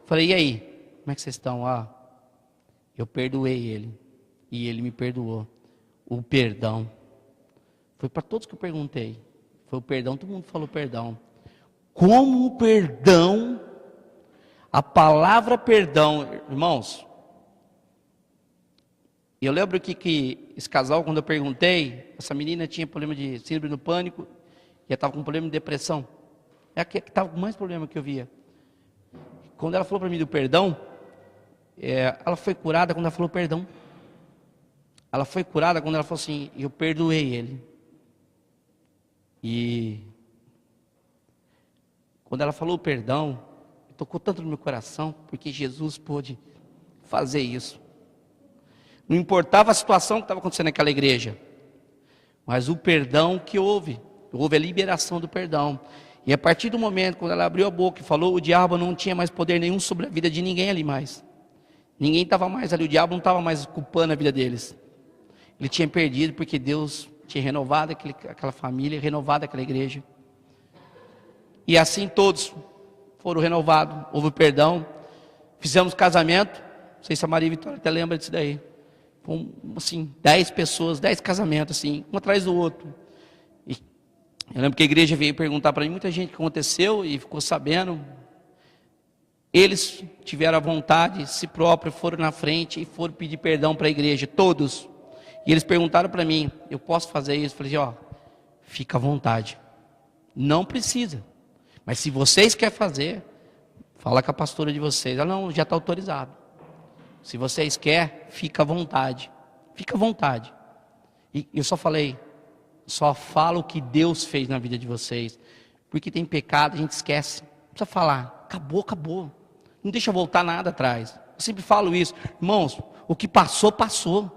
falei, e aí, como é que vocês estão? Eu perdoei ele, e ele me perdoou. O perdão, foi para todos que eu perguntei, foi o perdão, todo mundo falou perdão. Como o perdão, a palavra perdão, irmãos, eu lembro que esse casal, quando eu perguntei, essa menina tinha problema de síndrome do pânico, e ela estava com problema de depressão. É a que estava com mais problema que eu via. Quando ela falou para mim do perdão, ela foi curada quando ela falou perdão. Ela foi curada quando ela falou assim, eu perdoei ele. E quando ela falou perdão, tocou tanto no meu coração, porque Jesus pôde fazer isso. Não importava a situação que estava acontecendo naquela igreja, mas o perdão que houve a liberação do perdão. E a partir do momento, quando ela abriu a boca e falou, o diabo não tinha mais poder nenhum sobre a vida de ninguém ali mais. Ninguém estava mais ali, o diabo não estava mais culpando a vida deles. Ele tinha perdido, porque Deus tinha renovado aquela família, renovado aquela igreja. E assim todos foram renovados, houve perdão. Fizemos casamento, não sei se a Maria e Vitória até lembra disso daí. Foram, assim, 10 pessoas, 10 casamentos, assim, um atrás do outro. E eu lembro que a igreja veio perguntar para mim, muita gente que aconteceu e ficou sabendo. Eles tiveram a vontade, si próprios, foram na frente e foram pedir perdão para a igreja, todos. E eles perguntaram para mim, eu posso fazer isso? Eu falei, fica à vontade. Não precisa. Mas se vocês querem fazer, fala com a pastora de vocês. Não, já está autorizado. Se vocês querem, fica à vontade. Fica à vontade. E eu só falei, só fala o que Deus fez na vida de vocês. Porque tem pecado, a gente esquece. Não precisa falar, acabou, acabou. Não deixa voltar nada atrás. Eu sempre falo isso. Irmãos, o que passou, passou.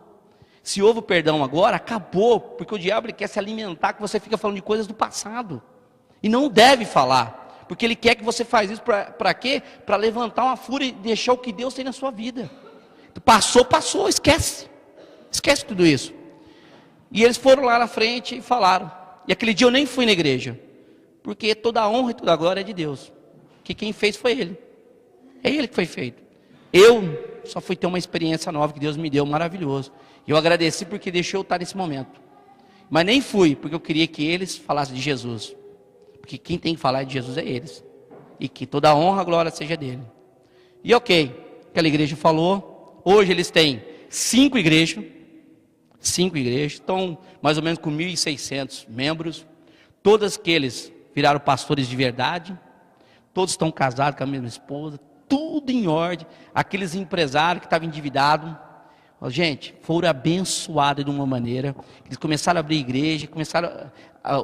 Se houve perdão agora, acabou. Porque o diabo ele quer se alimentar que você fica falando de coisas do passado. E não deve falar. Porque ele quer que você faça isso para quê? Para levantar uma fúria e deixar o que Deus tem na sua vida. Passou, passou, esquece. Esquece tudo isso. E eles foram lá na frente e falaram. E aquele dia eu nem fui na igreja. Porque toda a honra e toda a glória é de Deus. Que quem fez foi Ele. É Ele que foi feito. Eu só fui ter uma experiência nova que Deus me deu, maravilhoso. E eu agradeci porque deixou eu estar nesse momento. Mas nem fui, porque eu queria que eles falassem de Jesus. Porque quem tem que falar de Jesus é eles. E que toda a honra e a glória seja dele. E ok, aquela igreja falou. Hoje eles têm 5 igrejas. 5 igrejas. Estão mais ou menos com 1.600 membros. Todas que eles viraram pastores de verdade. Todos estão casados com a mesma esposa. Tudo em ordem. Aqueles empresários que estavam endividados. Gente, foram abençoados de uma maneira. Eles começaram a abrir igreja. Começaram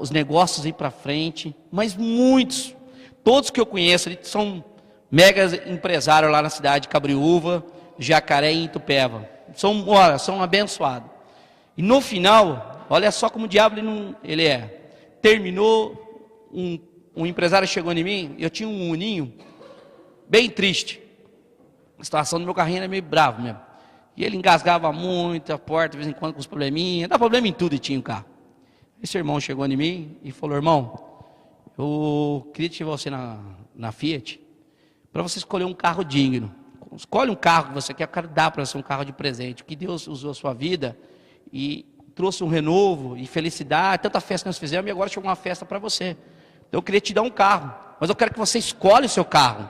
os negócios a ir para frente. Mas muitos, todos que eu conheço, eles são mega empresários lá na cidade de Cabriúva, Jacaré e Itupeva. São abençoados. E no final, olha só como o diabo ele é. Terminou, um empresário chegou em mim, eu tinha um uninho, bem triste. A situação do meu carrinho era meio bravo mesmo. E ele engasgava muito a porta, de vez em quando com os probleminhas. Dá problema em tudo e tinha um carro. Esse irmão chegou em mim e falou, irmão, eu queria te você na Fiat, para você escolher um carro digno. Escolhe um carro que você quer, eu quero dar para você um carro de presente. Que Deus usou a sua vida e trouxe um renovo e felicidade. Tanta festa que nós fizemos e agora chegou uma festa para você. Então eu queria te dar um carro, mas eu quero que você escolha o seu carro.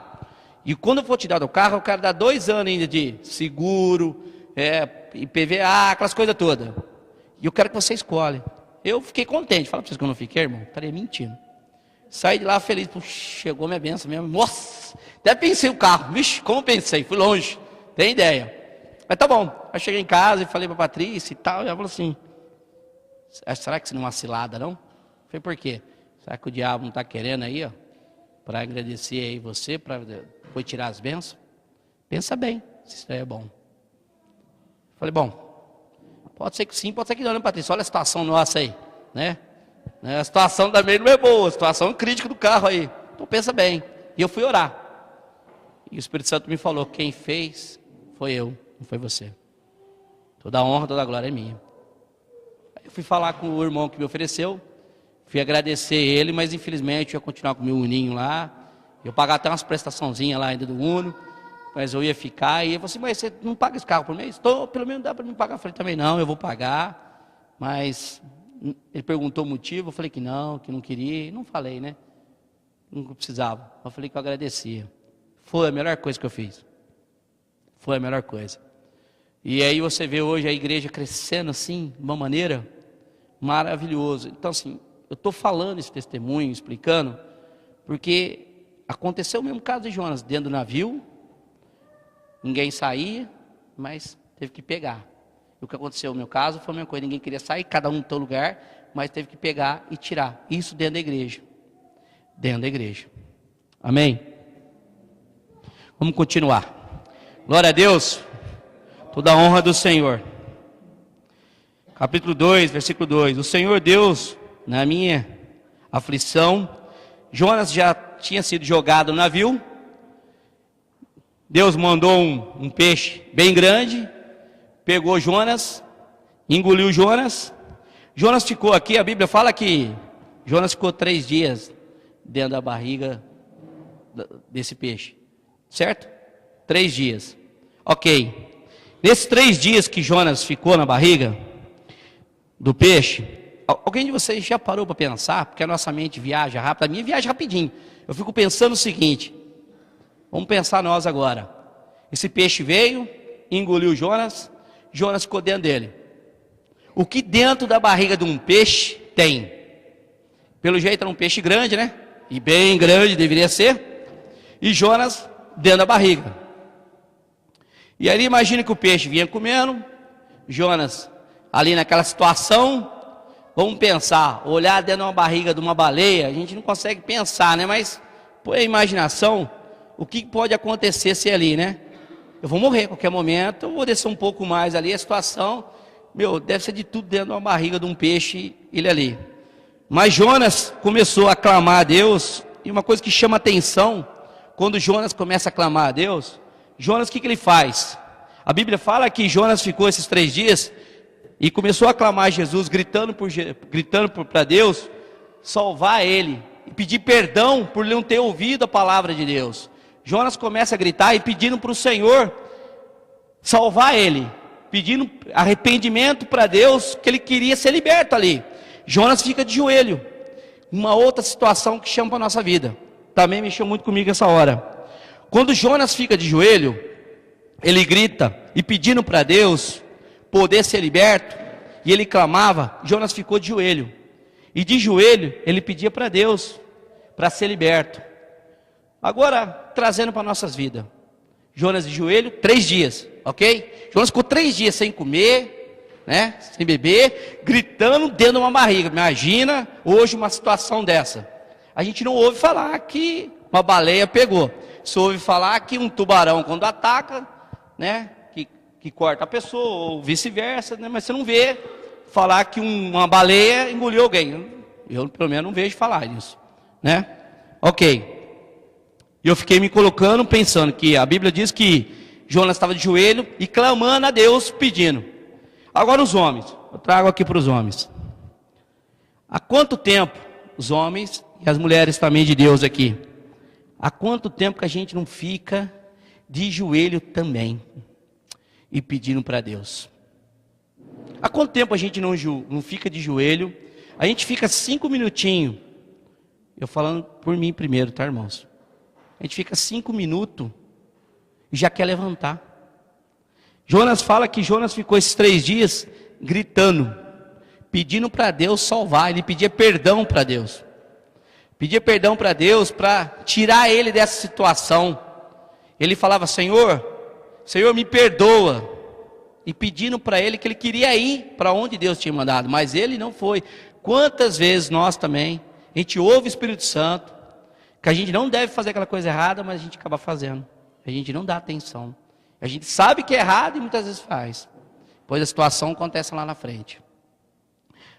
E quando eu for te dar o carro, eu quero dar 2 anos ainda de seguro, IPVA, aquelas coisas todas. E eu quero que você escolha. Eu fiquei contente. Fala para vocês que eu não fiquei, irmão. Estaria mentindo. Saí de lá feliz. Puxa, chegou minha bênção mesmo. Nossa, até pensei o carro. Vixe, como pensei. Fui longe. Tem ideia. Mas tá bom. Aí cheguei em casa e falei para a Patrícia e tal. E ela falou assim, Será que isso não é uma cilada, não? Foi por quê? Será que o diabo não está querendo aí, ó, para agradecer aí você, para depois tirar as bênçãos? Pensa bem, se isso aí é bom. Falei, bom, pode ser que sim, pode ser que não, né, Patrícia? Olha a situação nossa aí, né? A situação também não é boa, a situação crítica do carro aí. Então pensa bem. E eu fui orar. E o Espírito Santo me falou, quem fez foi eu, não foi você. Toda a honra, toda a glória é minha. Aí eu fui falar com o irmão que me ofereceu, fui agradecer ele, mas infelizmente eu ia continuar com o meu uninho lá. Eu pagar até umas prestaçãozinhas lá ainda do Uno, mas eu ia ficar. E ele falou assim, mas você não paga esse carro por mês? Pelo menos dá para me pagar. Eu falei, também não, eu vou pagar. Mas ele perguntou o motivo, eu falei que não queria. Não falei, né? Não precisava. Eu falei que eu agradecia. Foi a melhor coisa que eu fiz. Foi a melhor coisa. E aí você vê hoje a igreja crescendo assim, de uma maneira maravilhosa. Então assim, eu estou falando esse testemunho, explicando, porque aconteceu o mesmo caso de Jonas, dentro do navio, ninguém saía, mas teve que pegar. E o que aconteceu no meu caso foi a mesma coisa, ninguém queria sair, cada um no seu lugar, mas teve que pegar e tirar. Isso dentro da igreja. Dentro da igreja. Amém? Vamos continuar. Glória a Deus. Toda a honra do Senhor. Capítulo 2, versículo 2. O Senhor Deus, na minha aflição, Jonas já tinha sido jogado no navio. Deus mandou um peixe bem grande, pegou Jonas, engoliu Jonas. Jonas ficou aqui, a Bíblia fala que Jonas ficou 3 dias dentro da barriga desse peixe, certo? 3 dias. Ok. Nesses 3 dias que Jonas ficou na barriga do peixe, alguém de vocês já parou para pensar? Porque a nossa mente viaja rápido, a minha viaja rapidinho. Eu fico pensando o seguinte, vamos pensar nós agora. Esse peixe veio, engoliu Jonas, Jonas ficou dentro dele. O que dentro da barriga de um peixe tem? Pelo jeito era um peixe grande, né? E bem grande deveria ser. E Jonas dentro da barriga. E aí imagina que o peixe vinha comendo, Jonas ali naquela situação, vamos pensar, olhar dentro de uma barriga de uma baleia, a gente não consegue pensar, né? Mas põe a imaginação, o que pode acontecer se ali, né? Eu vou morrer a qualquer momento, eu vou descer um pouco mais ali, a situação, deve ser de tudo dentro de uma barriga de um peixe, ele ali. Mas Jonas começou a clamar a Deus, e uma coisa que chama atenção, quando Jonas começa a clamar a Deus, Jonas, o que ele faz? A Bíblia fala que Jonas ficou esses 3 dias e começou a clamar a Jesus, gritando para Deus, salvar ele e pedir perdão por não ter ouvido a palavra de Deus. Jonas começa a gritar e pedindo para o Senhor salvar ele, pedindo arrependimento para Deus, que ele queria ser liberto ali. Jonas fica de joelho. Uma outra situação que chama para a nossa vida, também mexeu muito comigo essa hora. Quando Jonas fica de joelho, ele grita e pedindo para Deus poder ser liberto, e ele clamava, Jonas ficou de joelho. E de joelho ele pedia para Deus para ser liberto. Agora, trazendo para nossas vidas. Jonas de joelho, 3 dias, ok? Jonas ficou 3 dias sem comer, né? Sem beber, gritando dentro de uma barriga. Imagina hoje uma situação dessa. A gente não ouve falar que uma baleia pegou. Você ouve falar que um tubarão, quando ataca, né, que corta a pessoa, ou vice-versa, né, mas você não vê falar que uma baleia engoliu alguém. Eu, pelo menos, não vejo falar disso, né? Ok. E eu fiquei me colocando, pensando que a Bíblia diz que Jonas estava de joelho e clamando a Deus, pedindo. Agora os homens, eu trago aqui para os homens. Há quanto tempo os homens e as mulheres também de Deus aqui, há quanto tempo que a gente não fica de joelho também e pedindo para Deus? Há quanto tempo a gente não fica de joelho? A gente fica 5 minutinhos. Eu falando por mim primeiro, tá, irmãos? A gente fica 5 minutos e já quer levantar. Jonas fala que Jonas ficou esses 3 dias gritando, pedindo para Deus salvar. Ele pedia perdão para Deus. Pedia perdão para Deus para tirar ele dessa situação. Ele falava, Senhor me perdoa. e pedindo para ele que ele queria ir para onde Deus tinha mandado, mas ele não foi. Quantas vezes nós também, a gente ouve o Espírito Santo, que a gente não deve fazer aquela coisa errada, mas a gente acaba fazendo, a gente não dá atenção, a gente sabe que é errado e muitas vezes faz, pois a situação acontece lá na frente.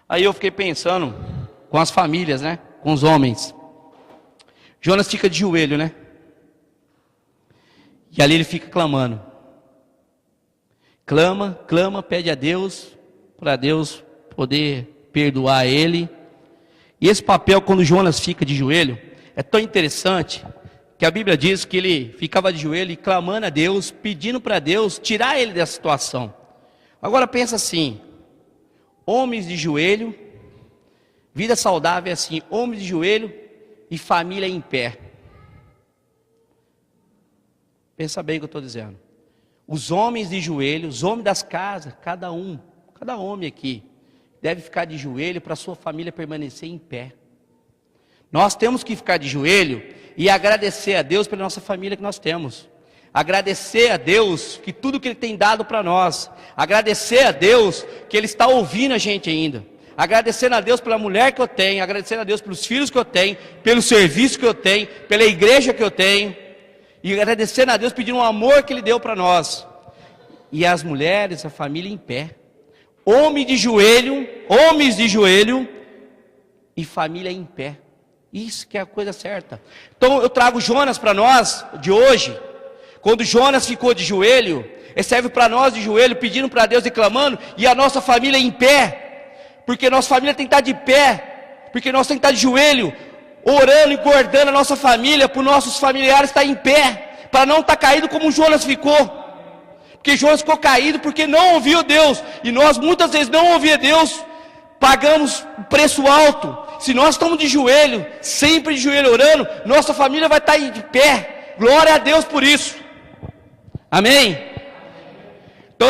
Aí eu fiquei pensando com as famílias, né, com os homens. Jonas fica de joelho, né, e ali ele fica clamando. Clama, pede a Deus, para Deus poder perdoar ele. E esse papel, quando Jonas fica de joelho, é tão interessante, que a Bíblia diz que ele ficava de joelho e clamando a Deus, pedindo para Deus tirar ele dessa situação. Agora pensa assim, homens de joelho, vida saudável é assim, homens de joelho e família em pé. Pensa bem o que eu estou dizendo. Os homens de joelho, os homens das casas, cada homem aqui, deve ficar de joelho para a sua família permanecer em pé. Nós temos que ficar de joelho e agradecer a Deus pela nossa família que nós temos. Agradecer a Deus que tudo que Ele tem dado para nós. Agradecer a Deus que Ele está ouvindo a gente ainda. Agradecendo a Deus pela mulher que eu tenho. Agradecendo a Deus pelos filhos que eu tenho. Pelo serviço que eu tenho. Pela igreja que eu tenho. E agradecendo a Deus, pedindo o amor que Ele deu para nós. E as mulheres, a família em pé. Homens de joelho e família em pé. Isso que é a coisa certa. Então eu trago Jonas para nós, de hoje. Quando Jonas ficou de joelho, ele serve para nós de joelho, pedindo para Deus e clamando. E a nossa família em pé. Porque nossa família tem que estar de pé. Porque nós temos que estar de joelho, orando e guardando a nossa família, para os nossos familiares estar em pé, para não estar caído como Jonas ficou, porque Jonas ficou caído porque não ouviu Deus, e nós muitas vezes não ouvimos Deus, pagamos um preço alto. Se nós estamos de joelho, sempre de joelho orando, nossa família vai estar de pé, glória a Deus por isso, amém? Então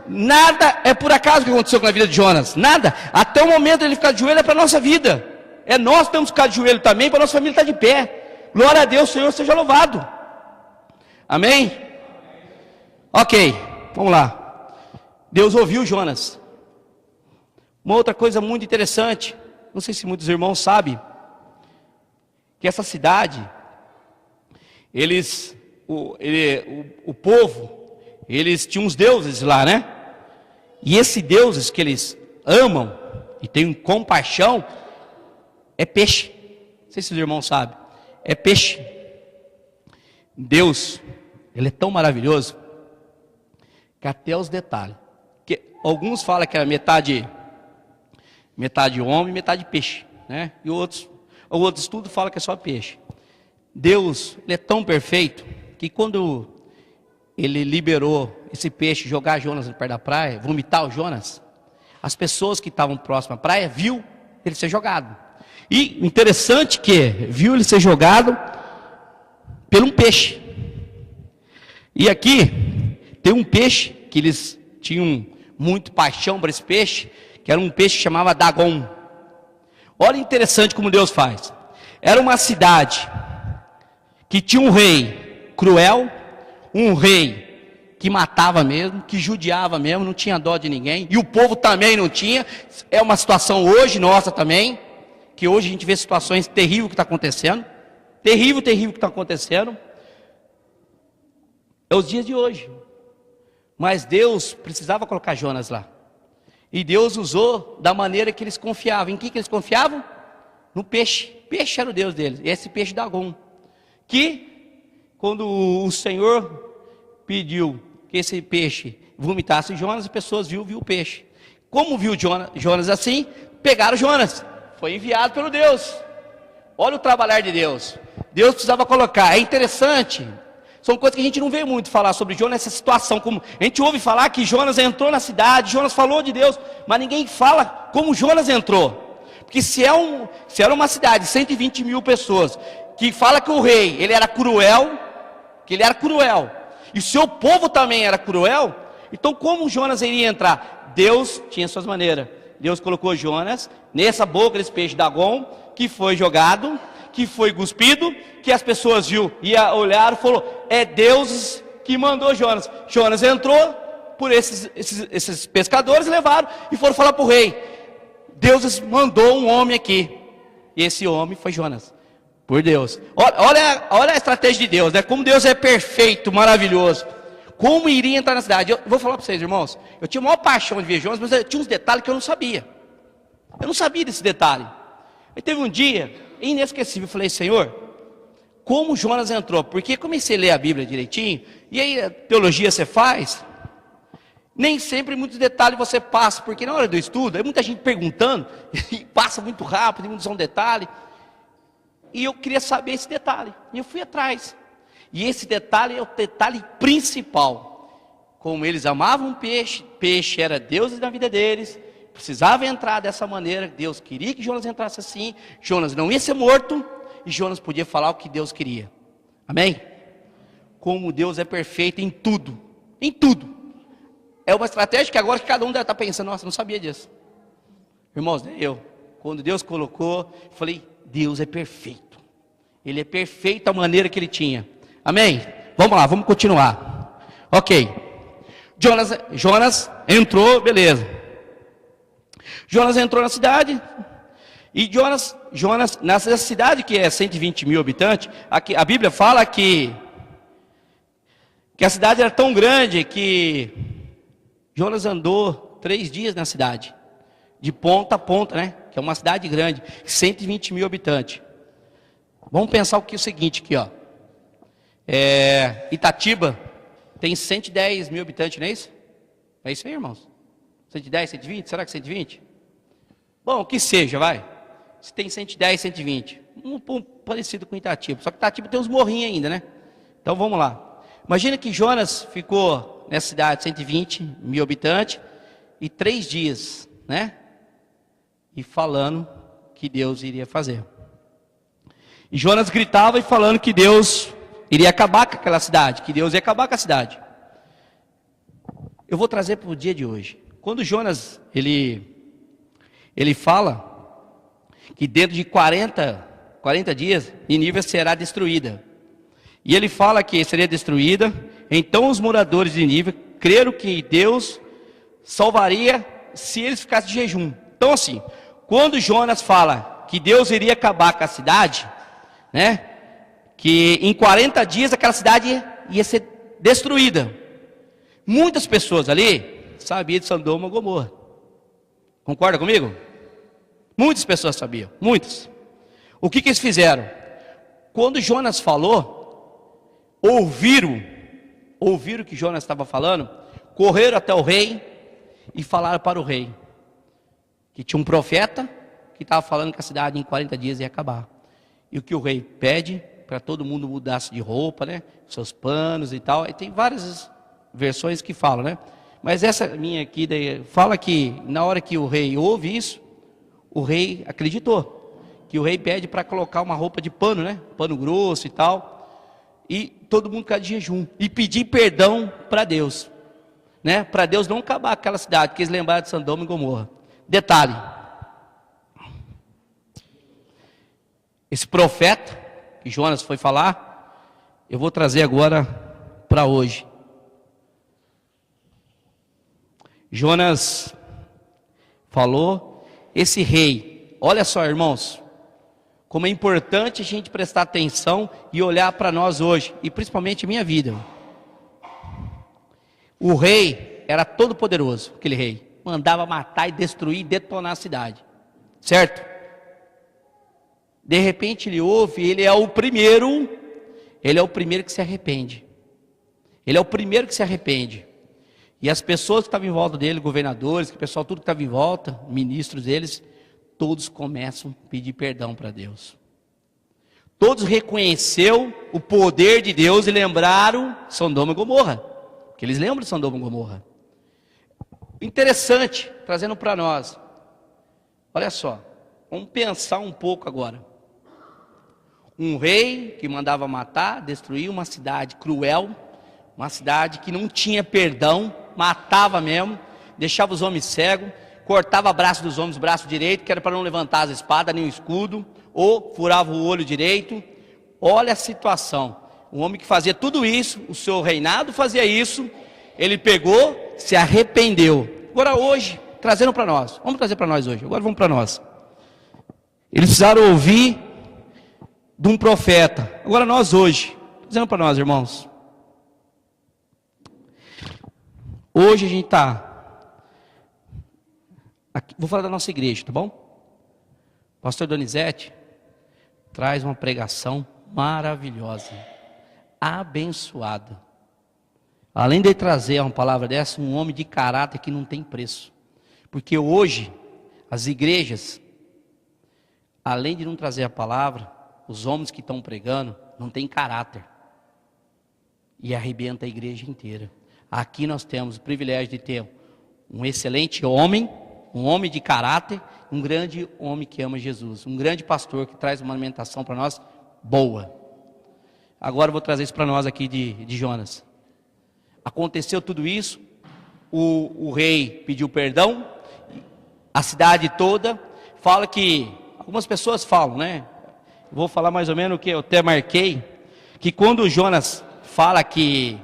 nada é por acaso que aconteceu com a vida de Jonas, nada, até o momento ele ficar de joelho é para a nossa vida. É nós que temos que ficar de joelho também, para a nossa família estar de pé. Glória a Deus, Senhor seja louvado. Amém? Ok, vamos lá. Deus ouviu Jonas. Uma outra coisa muito interessante, não sei se muitos irmãos sabem, que essa cidade, o povo, eles tinham uns deuses lá, né? E esses deuses que eles amam e têm compaixão, é peixe. Não sei se os irmãos sabem. É peixe. Deus, Ele é tão maravilhoso que até os detalhes. Que alguns falam que era metade homem, metade peixe, né? E outros estudos falam que é só peixe. Deus, Ele é tão perfeito que quando Ele liberou esse peixe, jogar Jonas perto da praia, vomitar o Jonas, as pessoas que estavam próximas à praia viu ele ser jogado. E interessante que viu ele ser jogado por um peixe. E aqui tem um peixe que eles tinham muito paixão por esse peixe, que era um peixe que chamava Dagon. Olha interessante como Deus faz. Era uma cidade que tinha um rei cruel, um rei que matava mesmo, que judiava mesmo, não tinha dó de ninguém, e o povo também não tinha. É uma situação hoje nossa também, que hoje a gente vê situações terríveis que está acontecendo, terrível que está acontecendo, é os dias de hoje. Mas Deus precisava colocar Jonas lá, e Deus usou da maneira que eles confiavam. Em que eles confiavam? No peixe. Peixe era o Deus deles, e esse peixe Dagon, que quando o Senhor pediu que esse peixe vomitasse Jonas, as pessoas viu o peixe. Como viu Jonas assim, pegaram Jonas. Foi enviado pelo Deus. Olha o trabalhar de Deus. Deus precisava colocar. É interessante. São coisas que a gente não vê muito falar sobre Jonas, essa situação. Como a gente ouve falar que Jonas entrou na cidade, Jonas falou de Deus, mas ninguém fala como Jonas entrou. Porque se era uma cidade de 120 mil pessoas, que fala que o rei, ele era cruel, e o seu povo também era cruel, então como Jonas iria entrar? Deus tinha suas maneiras. Deus colocou Jonas nessa boca desse peixe Dagon, que foi jogado, que foi cuspido, que as pessoas viu e olharam e falou, é Deus que mandou Jonas. Jonas entrou por esses pescadores, levaram e foram falar para o rei: Deus mandou um homem aqui. E esse homem foi Jonas, por Deus. Olha a estratégia de Deus, né? Como Deus é perfeito, maravilhoso. Como iria entrar na cidade? Eu vou falar para vocês, irmãos. Eu tinha a maior paixão de ver Jonas, mas eu tinha uns detalhes que eu não sabia. Eu não sabia desse detalhe. Aí teve um dia inesquecível, eu falei: Senhor, como Jonas entrou? Porque comecei a ler a Bíblia direitinho, e aí a teologia você faz, nem sempre muitos detalhes você passa, porque na hora do estudo, é muita gente perguntando, e passa muito rápido, e muitos são detalhes, e eu queria saber esse detalhe, e eu fui atrás, e esse detalhe é o detalhe principal, como eles amavam peixe, peixe era Deus na vida deles, precisava entrar dessa maneira, Deus queria que Jonas entrasse assim, Jonas não ia ser morto, e Jonas podia falar o que Deus queria, amém? Como Deus é perfeito em tudo, é uma estratégia que agora que cada um deve estar pensando: nossa, não sabia disso, irmãos, quando Deus colocou, eu falei: Deus é perfeito, Ele é perfeito a maneira que Ele tinha, amém? Vamos lá, vamos continuar, ok, Jonas entrou, beleza, Jonas entrou na cidade, e Jonas nessa cidade que é 120 mil habitantes, aqui, a Bíblia fala que a cidade era tão grande que Jonas andou 3 dias na cidade, de ponta a ponta, né? Que é uma cidade grande, 120 mil habitantes. Vamos pensar o seguinte aqui, ó. Itatiba tem 110 mil habitantes, não é isso? É isso aí, irmãos? 110, 120? Será que 120? Bom, que seja, vai. Se tem 110, 120. Um parecido com Itatiba. Só que Itatiba tem uns morrinhos ainda, né? Então vamos lá. Imagina que Jonas ficou nessa cidade, 120 mil habitantes, e 3 dias, né? E falando que Deus iria fazer. E Jonas gritava e falando que Deus iria acabar com aquela cidade, que Deus ia acabar com a cidade. Eu vou trazer para o dia de hoje. Quando Jonas, ele fala que dentro de 40 dias, Nínive será destruída. E ele fala que seria destruída, então os moradores de Nínive creram que Deus salvaria se eles ficassem de jejum. Então assim, quando Jonas fala que Deus iria acabar com a cidade, né? Que em 40 dias aquela cidade ia ser destruída. Muitas pessoas ali sabiam de Sodoma e Gomorra. Concorda comigo? Muitas pessoas sabiam, muitas. O que eles fizeram? Quando Jonas falou, ouviram o que Jonas estava falando, correram até o rei e falaram para o rei que tinha um profeta que estava falando que a cidade em 40 dias ia acabar. E o que o rei pede? Para todo mundo mudasse de roupa, né? Seus panos e tal. E tem várias versões que falam, né? Mas essa minha aqui fala que na hora que o rei ouve isso, o rei acreditou. Que o rei pede para colocar uma roupa de pano, né? Pano grosso e tal. E todo mundo ficar de jejum. E pedir perdão para Deus. Né? Para Deus não acabar aquela cidade, porque eles lembraram de Sodoma e Gomorra. Detalhe. Esse profeta que Jonas foi falar, eu vou trazer agora para hoje. Jonas falou, esse rei, olha só, irmãos, como é importante a gente prestar atenção e olhar para nós hoje, e principalmente minha vida. O rei era todo poderoso, aquele rei, mandava matar e destruir e detonar a cidade, certo? De repente ele ouve, ele é o primeiro que se arrepende. Ele é o primeiro que se arrepende. E as pessoas que estavam em volta dele, governadores, o pessoal tudo que estava em volta, ministros deles, todos começam a pedir perdão para Deus. Todos reconheceram o poder de Deus e lembraram Sodoma e Gomorra. Porque eles lembram de Sodoma e Gomorra. Interessante, trazendo para nós. Olha só, vamos pensar um pouco agora. Um rei que mandava matar, destruir uma cidade cruel, uma cidade que não tinha perdão, matava mesmo, deixava os homens cegos, cortava braço dos homens, braço direito, que era para não levantar as espadas, nem o escudo, ou furava o olho direito. Olha a situação, um homem que fazia tudo isso, o seu reinado fazia isso, ele pegou, se arrependeu. Agora hoje, trazendo para nós, vamos trazer para nós hoje, agora vamos para nós. Eles precisaram ouvir de um profeta, agora nós hoje, trazendo para nós, irmãos. Hoje a gente está, vou falar da nossa igreja, tá bom? Pastor Donizete traz uma pregação maravilhosa, abençoada. Além de trazer uma palavra dessa, um homem de caráter que não tem preço. Porque hoje, as igrejas, além de não trazer a palavra, os homens que estão pregando, não têm caráter. E arrebenta a igreja inteira. Aqui nós temos o privilégio de ter um excelente homem, um homem de caráter, um grande homem que ama Jesus, um grande pastor que traz uma alimentação para nós boa. Agora eu vou trazer isso para nós aqui de Jonas. Aconteceu tudo isso, o rei pediu perdão, a cidade toda, fala que, algumas pessoas falam, né? Vou falar mais ou menos o que eu até marquei, que quando Jonas fala que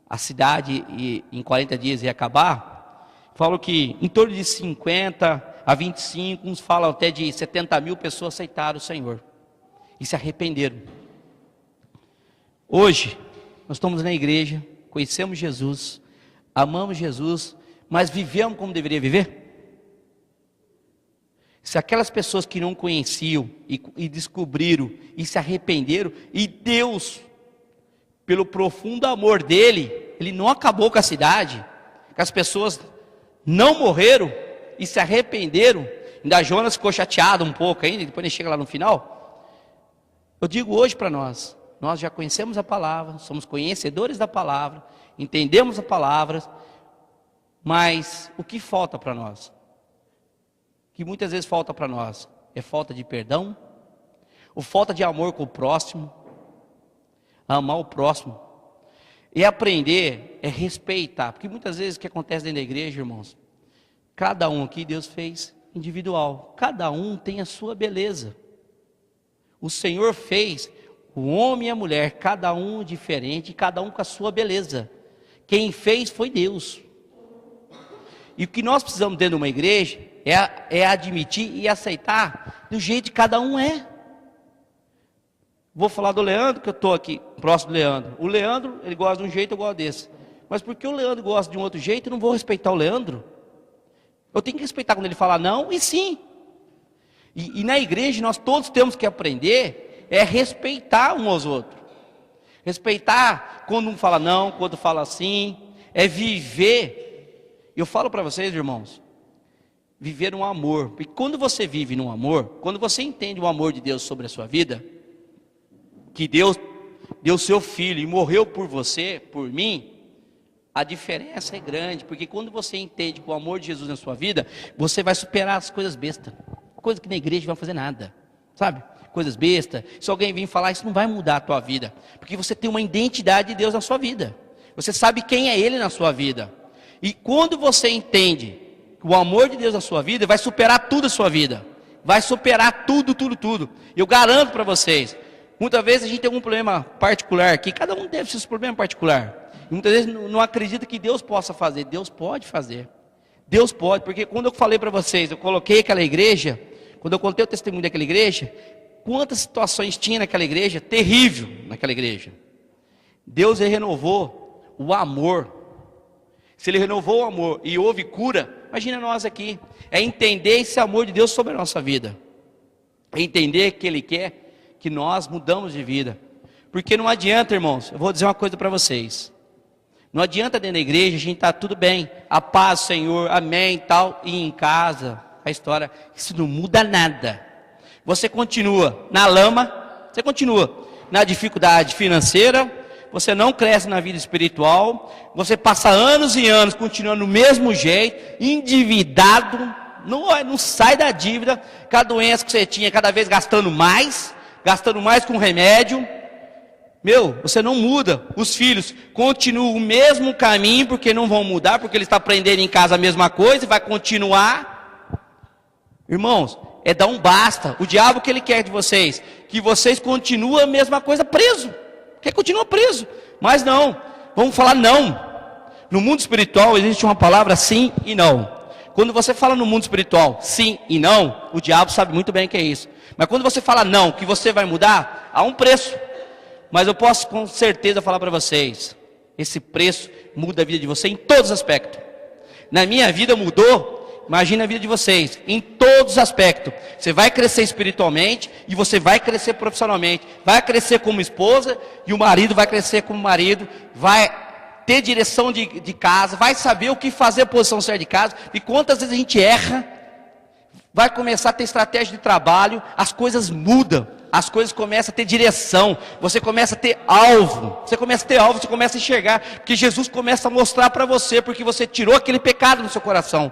a cidade em 40 dias ia acabar, falam que em torno de 50 a 25, uns falam até de 70 mil pessoas aceitaram o Senhor e se arrependeram. Hoje, nós estamos na igreja, conhecemos Jesus, amamos Jesus, mas vivemos como deveria viver? Se aquelas pessoas que não conheciam e descobriram e se arrependeram, e Deus, pelo profundo amor dele, ele não acabou com a cidade, que as pessoas não morreram e se arrependeram, ainda Jonas ficou chateado um pouco ainda, depois ele chega lá no final. Eu digo hoje para nós já conhecemos a palavra, somos conhecedores da palavra, entendemos a palavra, mas o que falta para nós? O que muitas vezes falta para nós é falta de perdão, ou falta de amor com o próximo, amar o próximo, e aprender é respeitar, porque muitas vezes o que acontece dentro da igreja, irmãos, cada um aqui Deus fez individual, cada um tem a sua beleza, o Senhor fez o homem e a mulher, cada um diferente, cada um com a sua beleza. Quem fez foi Deus. E o que nós precisamos dentro de uma igreja é admitir e aceitar do jeito que cada um é. Vou falar do Leandro, que eu estou aqui próximo do Leandro. O Leandro, ele gosta de um jeito, eu gosto desse. Mas porque o Leandro gosta de um outro jeito, eu não vou respeitar o Leandro. Eu tenho que respeitar quando ele fala não e sim. E na igreja nós todos temos que aprender respeitar uns aos outros. Respeitar quando um fala não, quando fala sim. É viver. Eu falo para vocês, irmãos, viver um amor. Porque quando você vive num amor, quando você entende o amor de Deus sobre a sua vida, que Deus deu seu filho e morreu por você, por mim, a diferença é grande. Porque quando você entende o amor de Jesus na sua vida, você vai superar as coisas bestas. Coisa que na igreja não vai fazer nada, sabe? Coisas bestas. Se alguém vir falar, isso não vai mudar a tua vida, porque você tem uma identidade de Deus na sua vida, você sabe quem é Ele na sua vida, e quando você entende o amor de Deus na sua vida, vai superar tudo a sua vida, vai superar tudo. Eu garanto para vocês, muitas vezes a gente tem algum problema particular aqui, cada um deve ter seu problema particular, e muitas vezes não acredita que Deus possa fazer. Deus pode fazer, Deus pode, porque quando eu falei para vocês, eu coloquei aquela igreja, quando eu contei o testemunho daquela igreja, quantas situações tinha naquela igreja, terrível naquela igreja. Deus renovou o amor. Se Ele renovou o amor e houve cura, imagina nós aqui. É entender esse amor de Deus sobre a nossa vida. É entender que Ele quer que nós mudamos de vida. Porque não adianta, irmãos, eu vou dizer uma coisa para vocês. Não adianta dentro da igreja a gente estar tudo bem, a paz, Senhor, amém e tal, e em casa, a história, isso não muda nada. Você continua na lama, você continua na dificuldade financeira, você não cresce na vida espiritual, você passa anos e anos continuando do mesmo jeito, endividado, não sai da dívida, com a doença que você tinha, cada vez gastando mais com remédio. Você não muda, os filhos continuam o mesmo caminho, porque não vão mudar, porque eles estão aprendendo em casa a mesma coisa, e vai continuar. Irmãos, é dar um basta. O diabo que ele quer de vocês, que vocês continuem a mesma coisa preso, que continua preso, mas não, vamos falar não, No mundo espiritual existe uma palavra sim e não. Quando você fala no mundo espiritual sim e não, o diabo sabe muito bem o que é isso. Mas quando você fala não, que você vai mudar, há um preço. Mas eu posso com certeza falar para vocês, esse preço muda a vida de você em todos os aspectos. Na minha vida mudou, imagina a vida de vocês, em todos os aspectos. Você vai crescer espiritualmente e você vai crescer profissionalmente. Vai crescer como esposa e o marido vai crescer como marido. Vai ter direção de casa, vai saber o que fazer, a posição certa de casa. E quantas vezes a gente erra, vai começar a ter estratégia de trabalho, as coisas mudam. As coisas começam a ter direção, você começa a ter alvo, você começa a enxergar, porque Jesus começa a mostrar para você, porque você tirou aquele pecado do seu coração.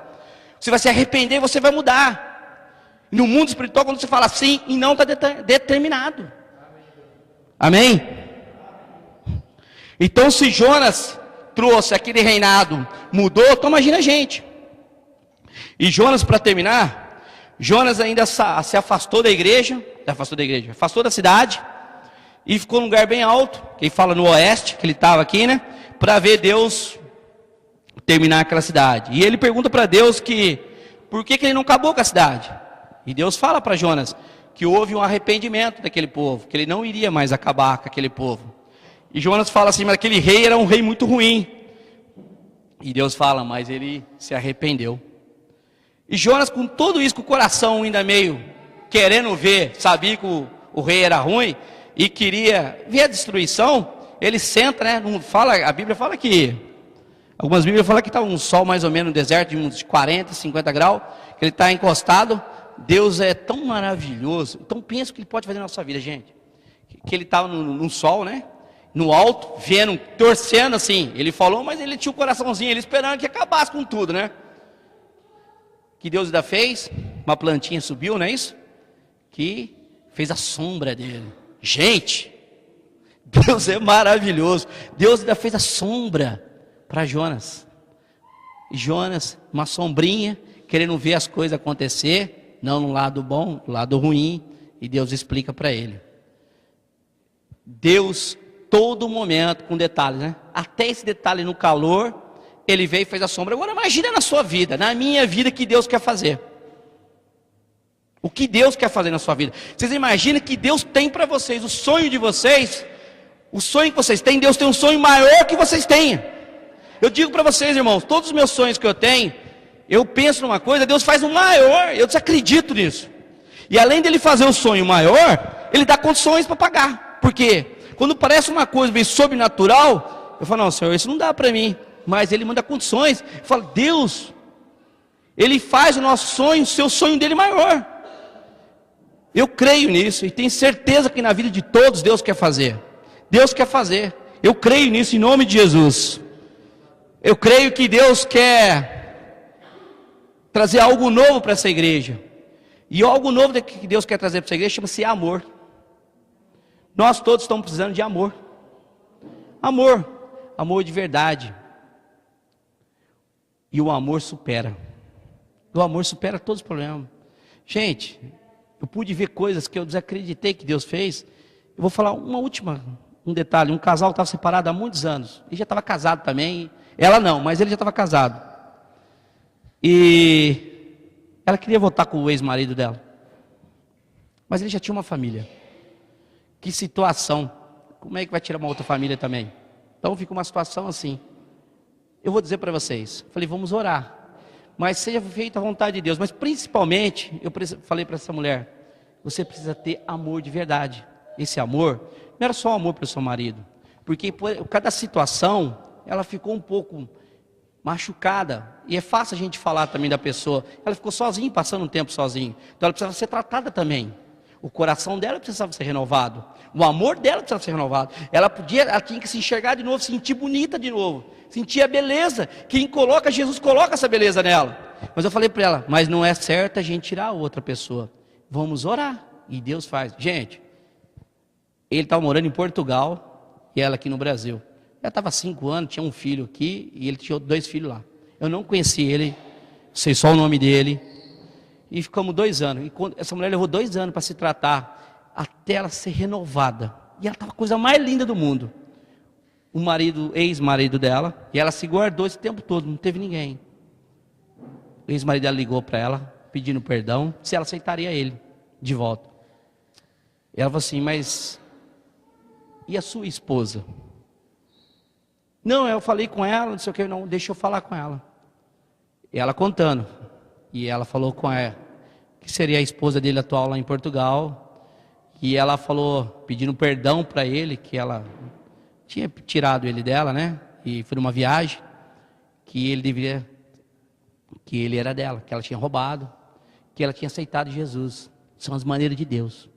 Você vai se arrepender e você vai mudar. No mundo espiritual, quando você fala sim e não, está determinado. Amém? Então, se Jonas trouxe aquele reinado, mudou, então imagina a gente. E Jonas, para terminar, Jonas ainda se afastou da igreja, afastou da cidade, e ficou num lugar bem alto, que ele fala no oeste, que ele estava aqui, né, para ver Deus terminar aquela cidade. E ele pergunta para Deus por que ele não acabou com a cidade. E Deus fala para Jonas que houve um arrependimento daquele povo, que ele não iria mais acabar com aquele povo. E Jonas fala assim, mas aquele rei era um rei muito ruim. E Deus fala, mas ele se arrependeu. E Jonas, com tudo isso, com o coração ainda meio querendo ver, sabia que o rei era ruim e queria ver a destruição, ele senta, né? A Bíblia fala que, algumas Bíblias falam que está um sol mais ou menos no deserto, de uns 40, 50 graus, que ele está encostado. Deus é tão maravilhoso. Então pensa o que ele pode fazer na nossa vida, gente. Que ele estava no sol, né? No alto, vendo, torcendo assim. Ele falou, mas ele tinha o coraçãozinho, ele esperando que acabasse com tudo, né? Que Deus ainda fez, uma plantinha subiu, não é isso? Que fez a sombra dele. Gente, Deus é maravilhoso. Deus ainda fez a sombra para Jonas. E Jonas, uma sombrinha, querendo ver as coisas acontecer, não no lado bom, no lado ruim, e Deus explica para ele. Deus, todo momento, com detalhes, né? Até esse detalhe no calor, ele veio e fez a sombra. Agora imagina na sua vida, na minha vida, que Deus quer fazer. O que Deus quer fazer na sua vida. Vocês imaginam que Deus tem para vocês, o sonho de vocês, o sonho que vocês têm, Deus tem um sonho maior que vocês têm. Eu digo para vocês, irmãos, todos os meus sonhos que eu tenho, eu penso numa coisa, Deus faz um maior, eu desacredito nisso. E além dele fazer um sonho maior, ele dá condições para pagar. Por quê? Quando parece uma coisa bem sobrenatural, eu falo, não, Senhor, isso não dá para mim. Mas ele manda condições. Eu falo, Deus, ele faz o nosso sonho, o seu sonho dele maior. Eu creio nisso e tenho certeza que na vida de todos Deus quer fazer. Deus quer fazer. Eu creio nisso em nome de Jesus. Eu creio que Deus quer trazer algo novo para essa igreja. E algo novo que Deus quer trazer para essa igreja chama-se amor. Nós todos estamos precisando de amor. Amor. Amor de verdade. E o amor supera. O amor supera todos os problemas. Gente, eu pude ver coisas que eu desacreditei que Deus fez. Eu vou falar um detalhe. Um casal estava separado há muitos anos. Ele já estava casado também. Ela não, mas ele já estava casado. E ela queria voltar com o ex-marido dela. Mas ele já tinha uma família. Que situação. Como é que vai tirar uma outra família também? Então fica uma situação assim. Eu vou dizer para vocês. Falei, vamos orar. Mas seja feita a vontade de Deus. Mas principalmente, eu falei para essa mulher, você precisa ter amor de verdade. Esse amor, não era só amor para o seu marido. Porque por cada situação, ela ficou um pouco machucada. E é fácil a gente falar também da pessoa. Ela ficou sozinha, passando um tempo sozinha. Então ela precisava ser tratada também. O coração dela precisava ser renovado. O amor dela precisava ser renovado. Ela tinha que se enxergar de novo, sentir bonita de novo. Sentir a beleza. Quem coloca, Jesus coloca essa beleza nela. Mas eu falei para ela, mas não é certo a gente tirar a outra pessoa. Vamos orar. E Deus faz. Gente, ele estava morando em Portugal e ela aqui no Brasil. Ela estava há 5 anos, tinha um filho aqui e ele tinha 2 filhos lá. Eu não conheci ele, sei só o nome dele. E ficamos 2 anos. E essa mulher levou 2 anos para se tratar, até ela ser renovada. E ela estava a coisa mais linda do mundo. o marido, ex-marido dela, e ela se guardou esse tempo todo, não teve ninguém. O ex-marido dela ligou para ela, pedindo perdão, se ela aceitaria ele de volta. E ela falou assim, mas e a sua esposa? Não, eu falei com ela, não sei o que, não, deixa eu falar com ela. E ela contando, e ela falou com ela, que seria a esposa dele atual lá em Portugal, e ela falou, pedindo perdão para ele, que ela tinha tirado ele dela, né? E foi numa viagem, que ele deveria, que ele era dela, que ela tinha roubado, que ela tinha aceitado Jesus. São as maneiras de Deus.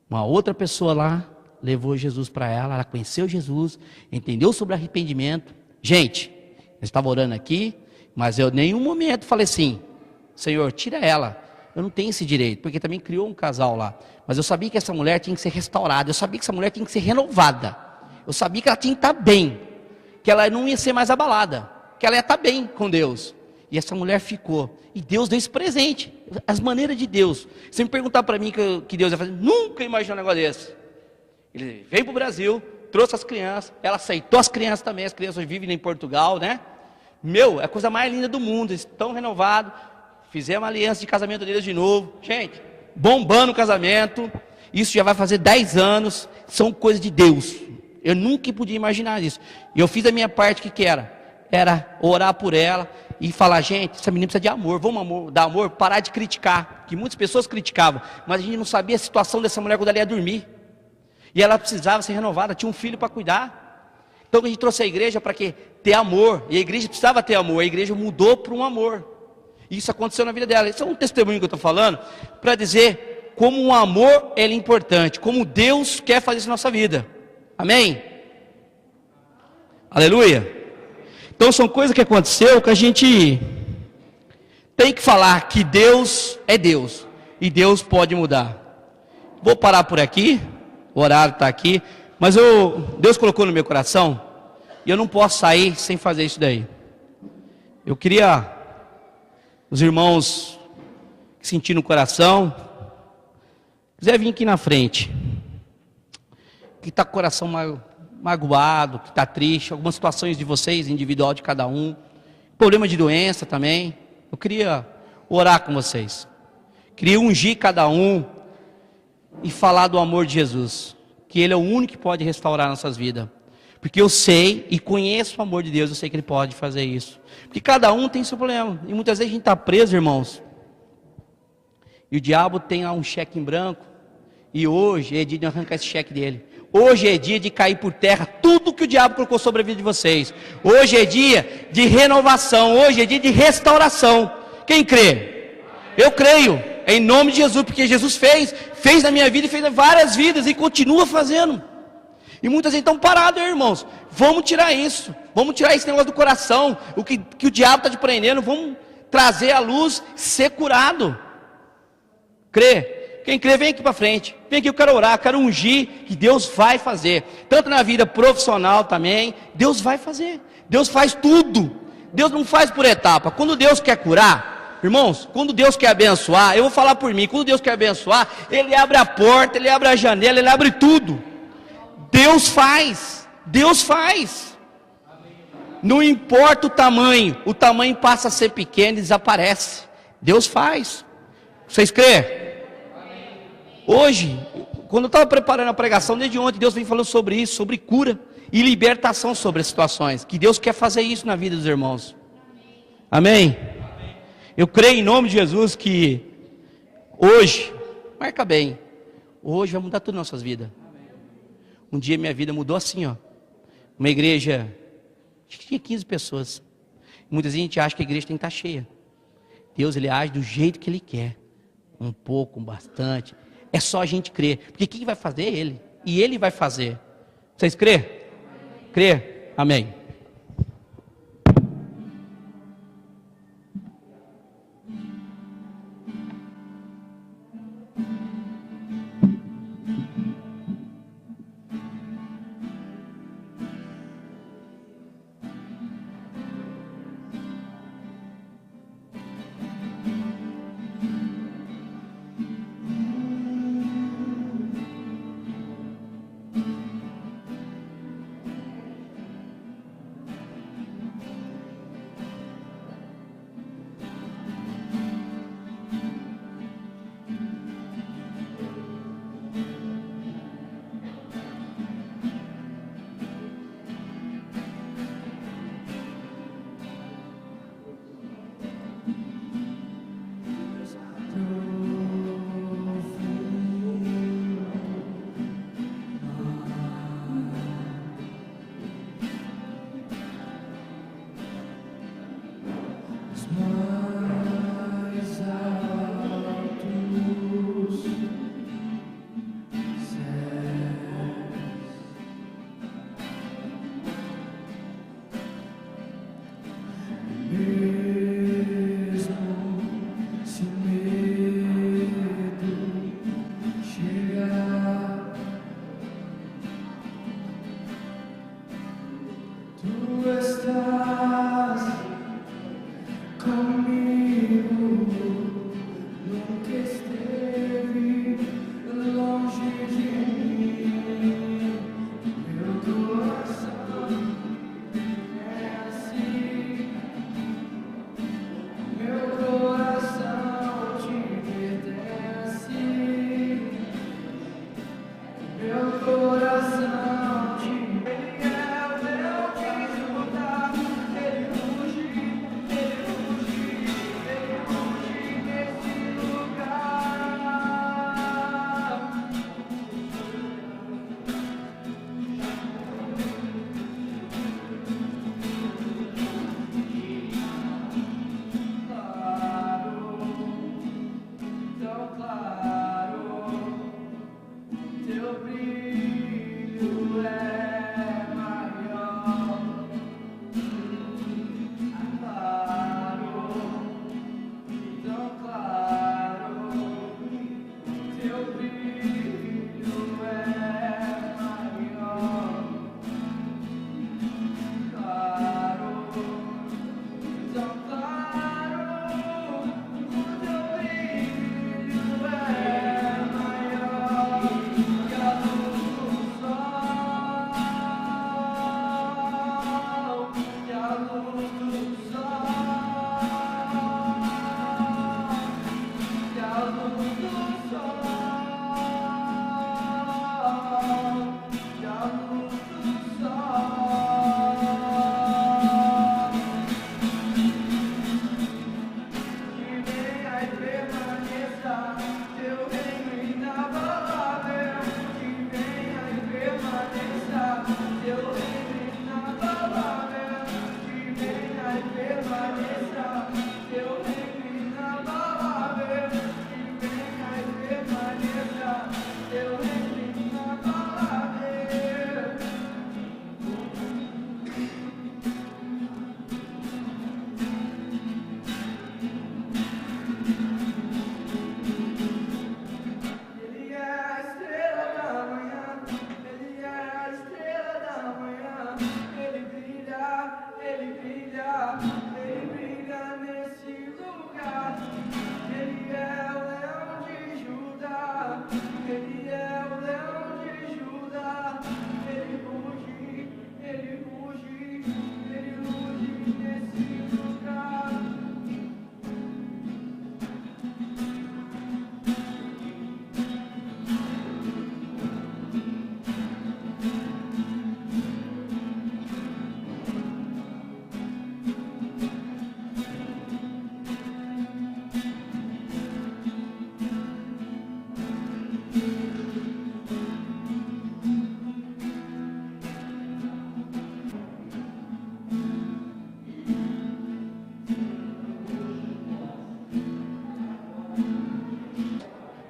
Uma outra pessoa lá levou Jesus para ela, ela conheceu Jesus, entendeu sobre arrependimento. Gente, eu estava orando aqui, mas eu em nenhum momento falei assim, Senhor, tira ela. Eu não tenho esse direito, porque também criou um casal lá. Mas eu sabia que essa mulher tinha que ser restaurada, eu sabia que essa mulher tinha que ser renovada. Eu sabia que ela tinha que estar bem, que ela não ia ser mais abalada, que ela ia estar bem com Deus. E essa mulher ficou. E Deus deu esse presente, as maneiras de Deus. Se me perguntar para mim que Deus ia fazer, nunca imaginei um negócio desse. Ele veio para o Brasil, trouxe as crianças, ela aceitou as crianças também, as crianças vivem em Portugal, né? Meu, é a coisa mais linda do mundo, estão renovados, fizemos a aliança de casamento deles de novo. Gente, bombando o casamento, isso já vai fazer 10 anos, são coisas de Deus. Eu nunca podia imaginar isso. E eu fiz a minha parte, o que era? Era orar por ela e falar, gente, essa menina precisa de amor, vamos dar amor, parar de criticar, que muitas pessoas criticavam, mas a gente não sabia a situação dessa mulher quando ela ia dormir. E ela precisava ser renovada, tinha um filho para cuidar. Então a gente trouxe a igreja para quê? Ter amor, e a igreja precisava ter amor, a igreja mudou para um amor. E isso aconteceu na vida dela. Isso é um testemunho que eu estou falando, para dizer como o amor ele é importante, como Deus quer fazer isso na nossa vida. Amém? Aleluia? Então são coisas que aconteceu que a gente tem que falar que Deus é Deus e Deus pode mudar. Vou parar por aqui, o horário está aqui, mas Deus colocou no meu coração e eu não posso sair sem fazer isso daí. Eu queria os irmãos que sentiram no coração, quiser vir aqui na frente, que está com o coração magoado, que está triste, algumas situações de vocês, individual de cada um, problema de doença também. Eu queria orar com vocês, queria ungir cada um e falar do amor de Jesus, que Ele é o único que pode restaurar nossas vidas, porque eu sei e conheço o amor de Deus, eu sei que Ele pode fazer isso, porque cada um tem seu problema, e muitas vezes a gente está preso, irmãos, e o diabo tem lá um cheque em branco, e hoje é dia de arrancar esse cheque dele. Hoje é dia de cair por terra tudo que o diabo colocou sobre a vida de vocês. Hoje é dia de renovação, hoje é dia de restauração. Quem crê? Eu creio, em nome de Jesus, porque Jesus fez na minha vida e fez em várias vidas e continua fazendo. E muitas vezes estão parados, irmãos. Vamos tirar isso, vamos tirar esse negócio do coração, o que o diabo está te prendendo, vamos trazer à luz, ser curado. Crê? Quem crê, vem aqui para frente. Vem aqui, eu quero orar, quero ungir, que Deus vai fazer. Tanto na vida profissional também, Deus vai fazer. Deus faz tudo. Deus não faz por etapa. Quando Deus quer curar, irmãos, quando Deus quer abençoar, eu vou falar por mim, quando Deus quer abençoar, Ele abre a porta, Ele abre a janela, Ele abre tudo. Deus faz. Deus faz. Não importa o tamanho passa a ser pequeno e desaparece. Deus faz. Vocês crêem? Hoje, quando eu estava preparando a pregação, desde ontem, Deus vem falando sobre isso, sobre cura e libertação sobre as situações, que Deus quer fazer isso na vida dos irmãos. Amém? Eu creio em nome de Jesus que hoje, marca bem, hoje vai mudar tudo nas nossas vidas. Um dia minha vida mudou assim, ó. Uma igreja, acho que tinha 15 pessoas. Muitas vezes a gente acha que a igreja tem que estar cheia. Deus, Ele age do jeito que Ele quer. Um pouco, bastante. É só a gente crer. Porque quem vai fazer? Ele. E Ele vai fazer. Vocês crê? Crê? Amém.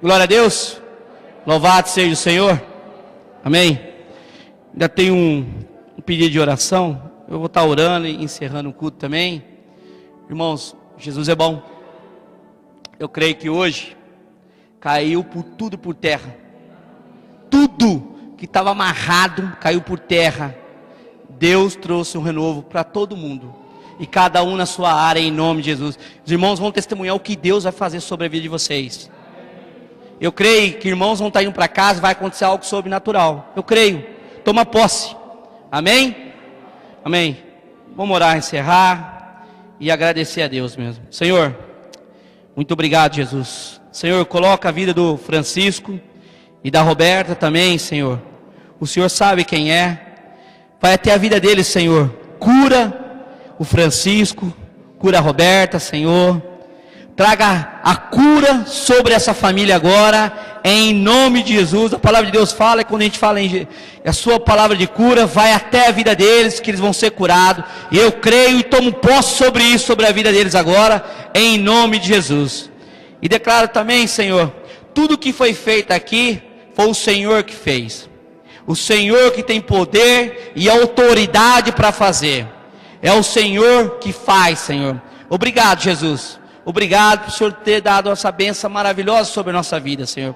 Glória a Deus. Louvado seja o Senhor. Amém. Ainda tem um pedido de oração. Eu vou estar orando e encerrando o culto também. Irmãos, Jesus é bom. Eu creio que hoje caiu tudo por terra. Tudo que estava amarrado caiu por terra. Deus trouxe um renovo para todo mundo. E cada um na sua área, em nome de Jesus. Os irmãos vão testemunhar o que Deus vai fazer sobre a vida de vocês. Eu creio que irmãos vão estar indo para casa, vai acontecer algo sobrenatural. Eu creio. Toma posse. Amém? Amém. Vamos orar, encerrar e agradecer a Deus mesmo. Senhor, muito obrigado, Jesus. Senhor, coloca a vida do Francisco e da Roberta também, Senhor. O Senhor sabe quem é. Vai até a vida deles, Senhor. Cura o Francisco, cura a Roberta, Senhor. Traga a cura sobre essa família agora, em nome de Jesus. A palavra de Deus fala, e quando a gente fala a sua palavra de cura, vai até a vida deles, que eles vão ser curados. E eu creio e tomo posse sobre isso, sobre a vida deles agora, em nome de Jesus. E declaro também, Senhor, tudo que foi feito aqui, foi o Senhor que fez. O Senhor que tem poder e autoridade para fazer. É o Senhor que faz, Senhor. Obrigado, Jesus. Obrigado por o Senhor ter dado essa bênção maravilhosa sobre a nossa vida, Senhor.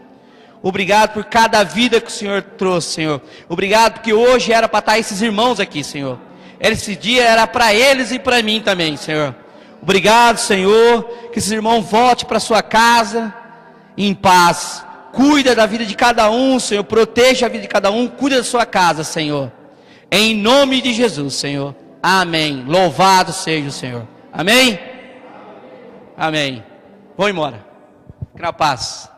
Obrigado por cada vida que o Senhor trouxe, Senhor. Obrigado porque hoje era para estar esses irmãos aqui, Senhor. Esse dia era para eles e para mim também, Senhor. Obrigado, Senhor, que esses irmãos voltem para sua casa em paz. Cuida da vida de cada um, Senhor. Proteja a vida de cada um. Cuida da sua casa, Senhor. Em nome de Jesus, Senhor. Amém. Louvado seja o Senhor. Amém. Amém. Vou embora. Na paz.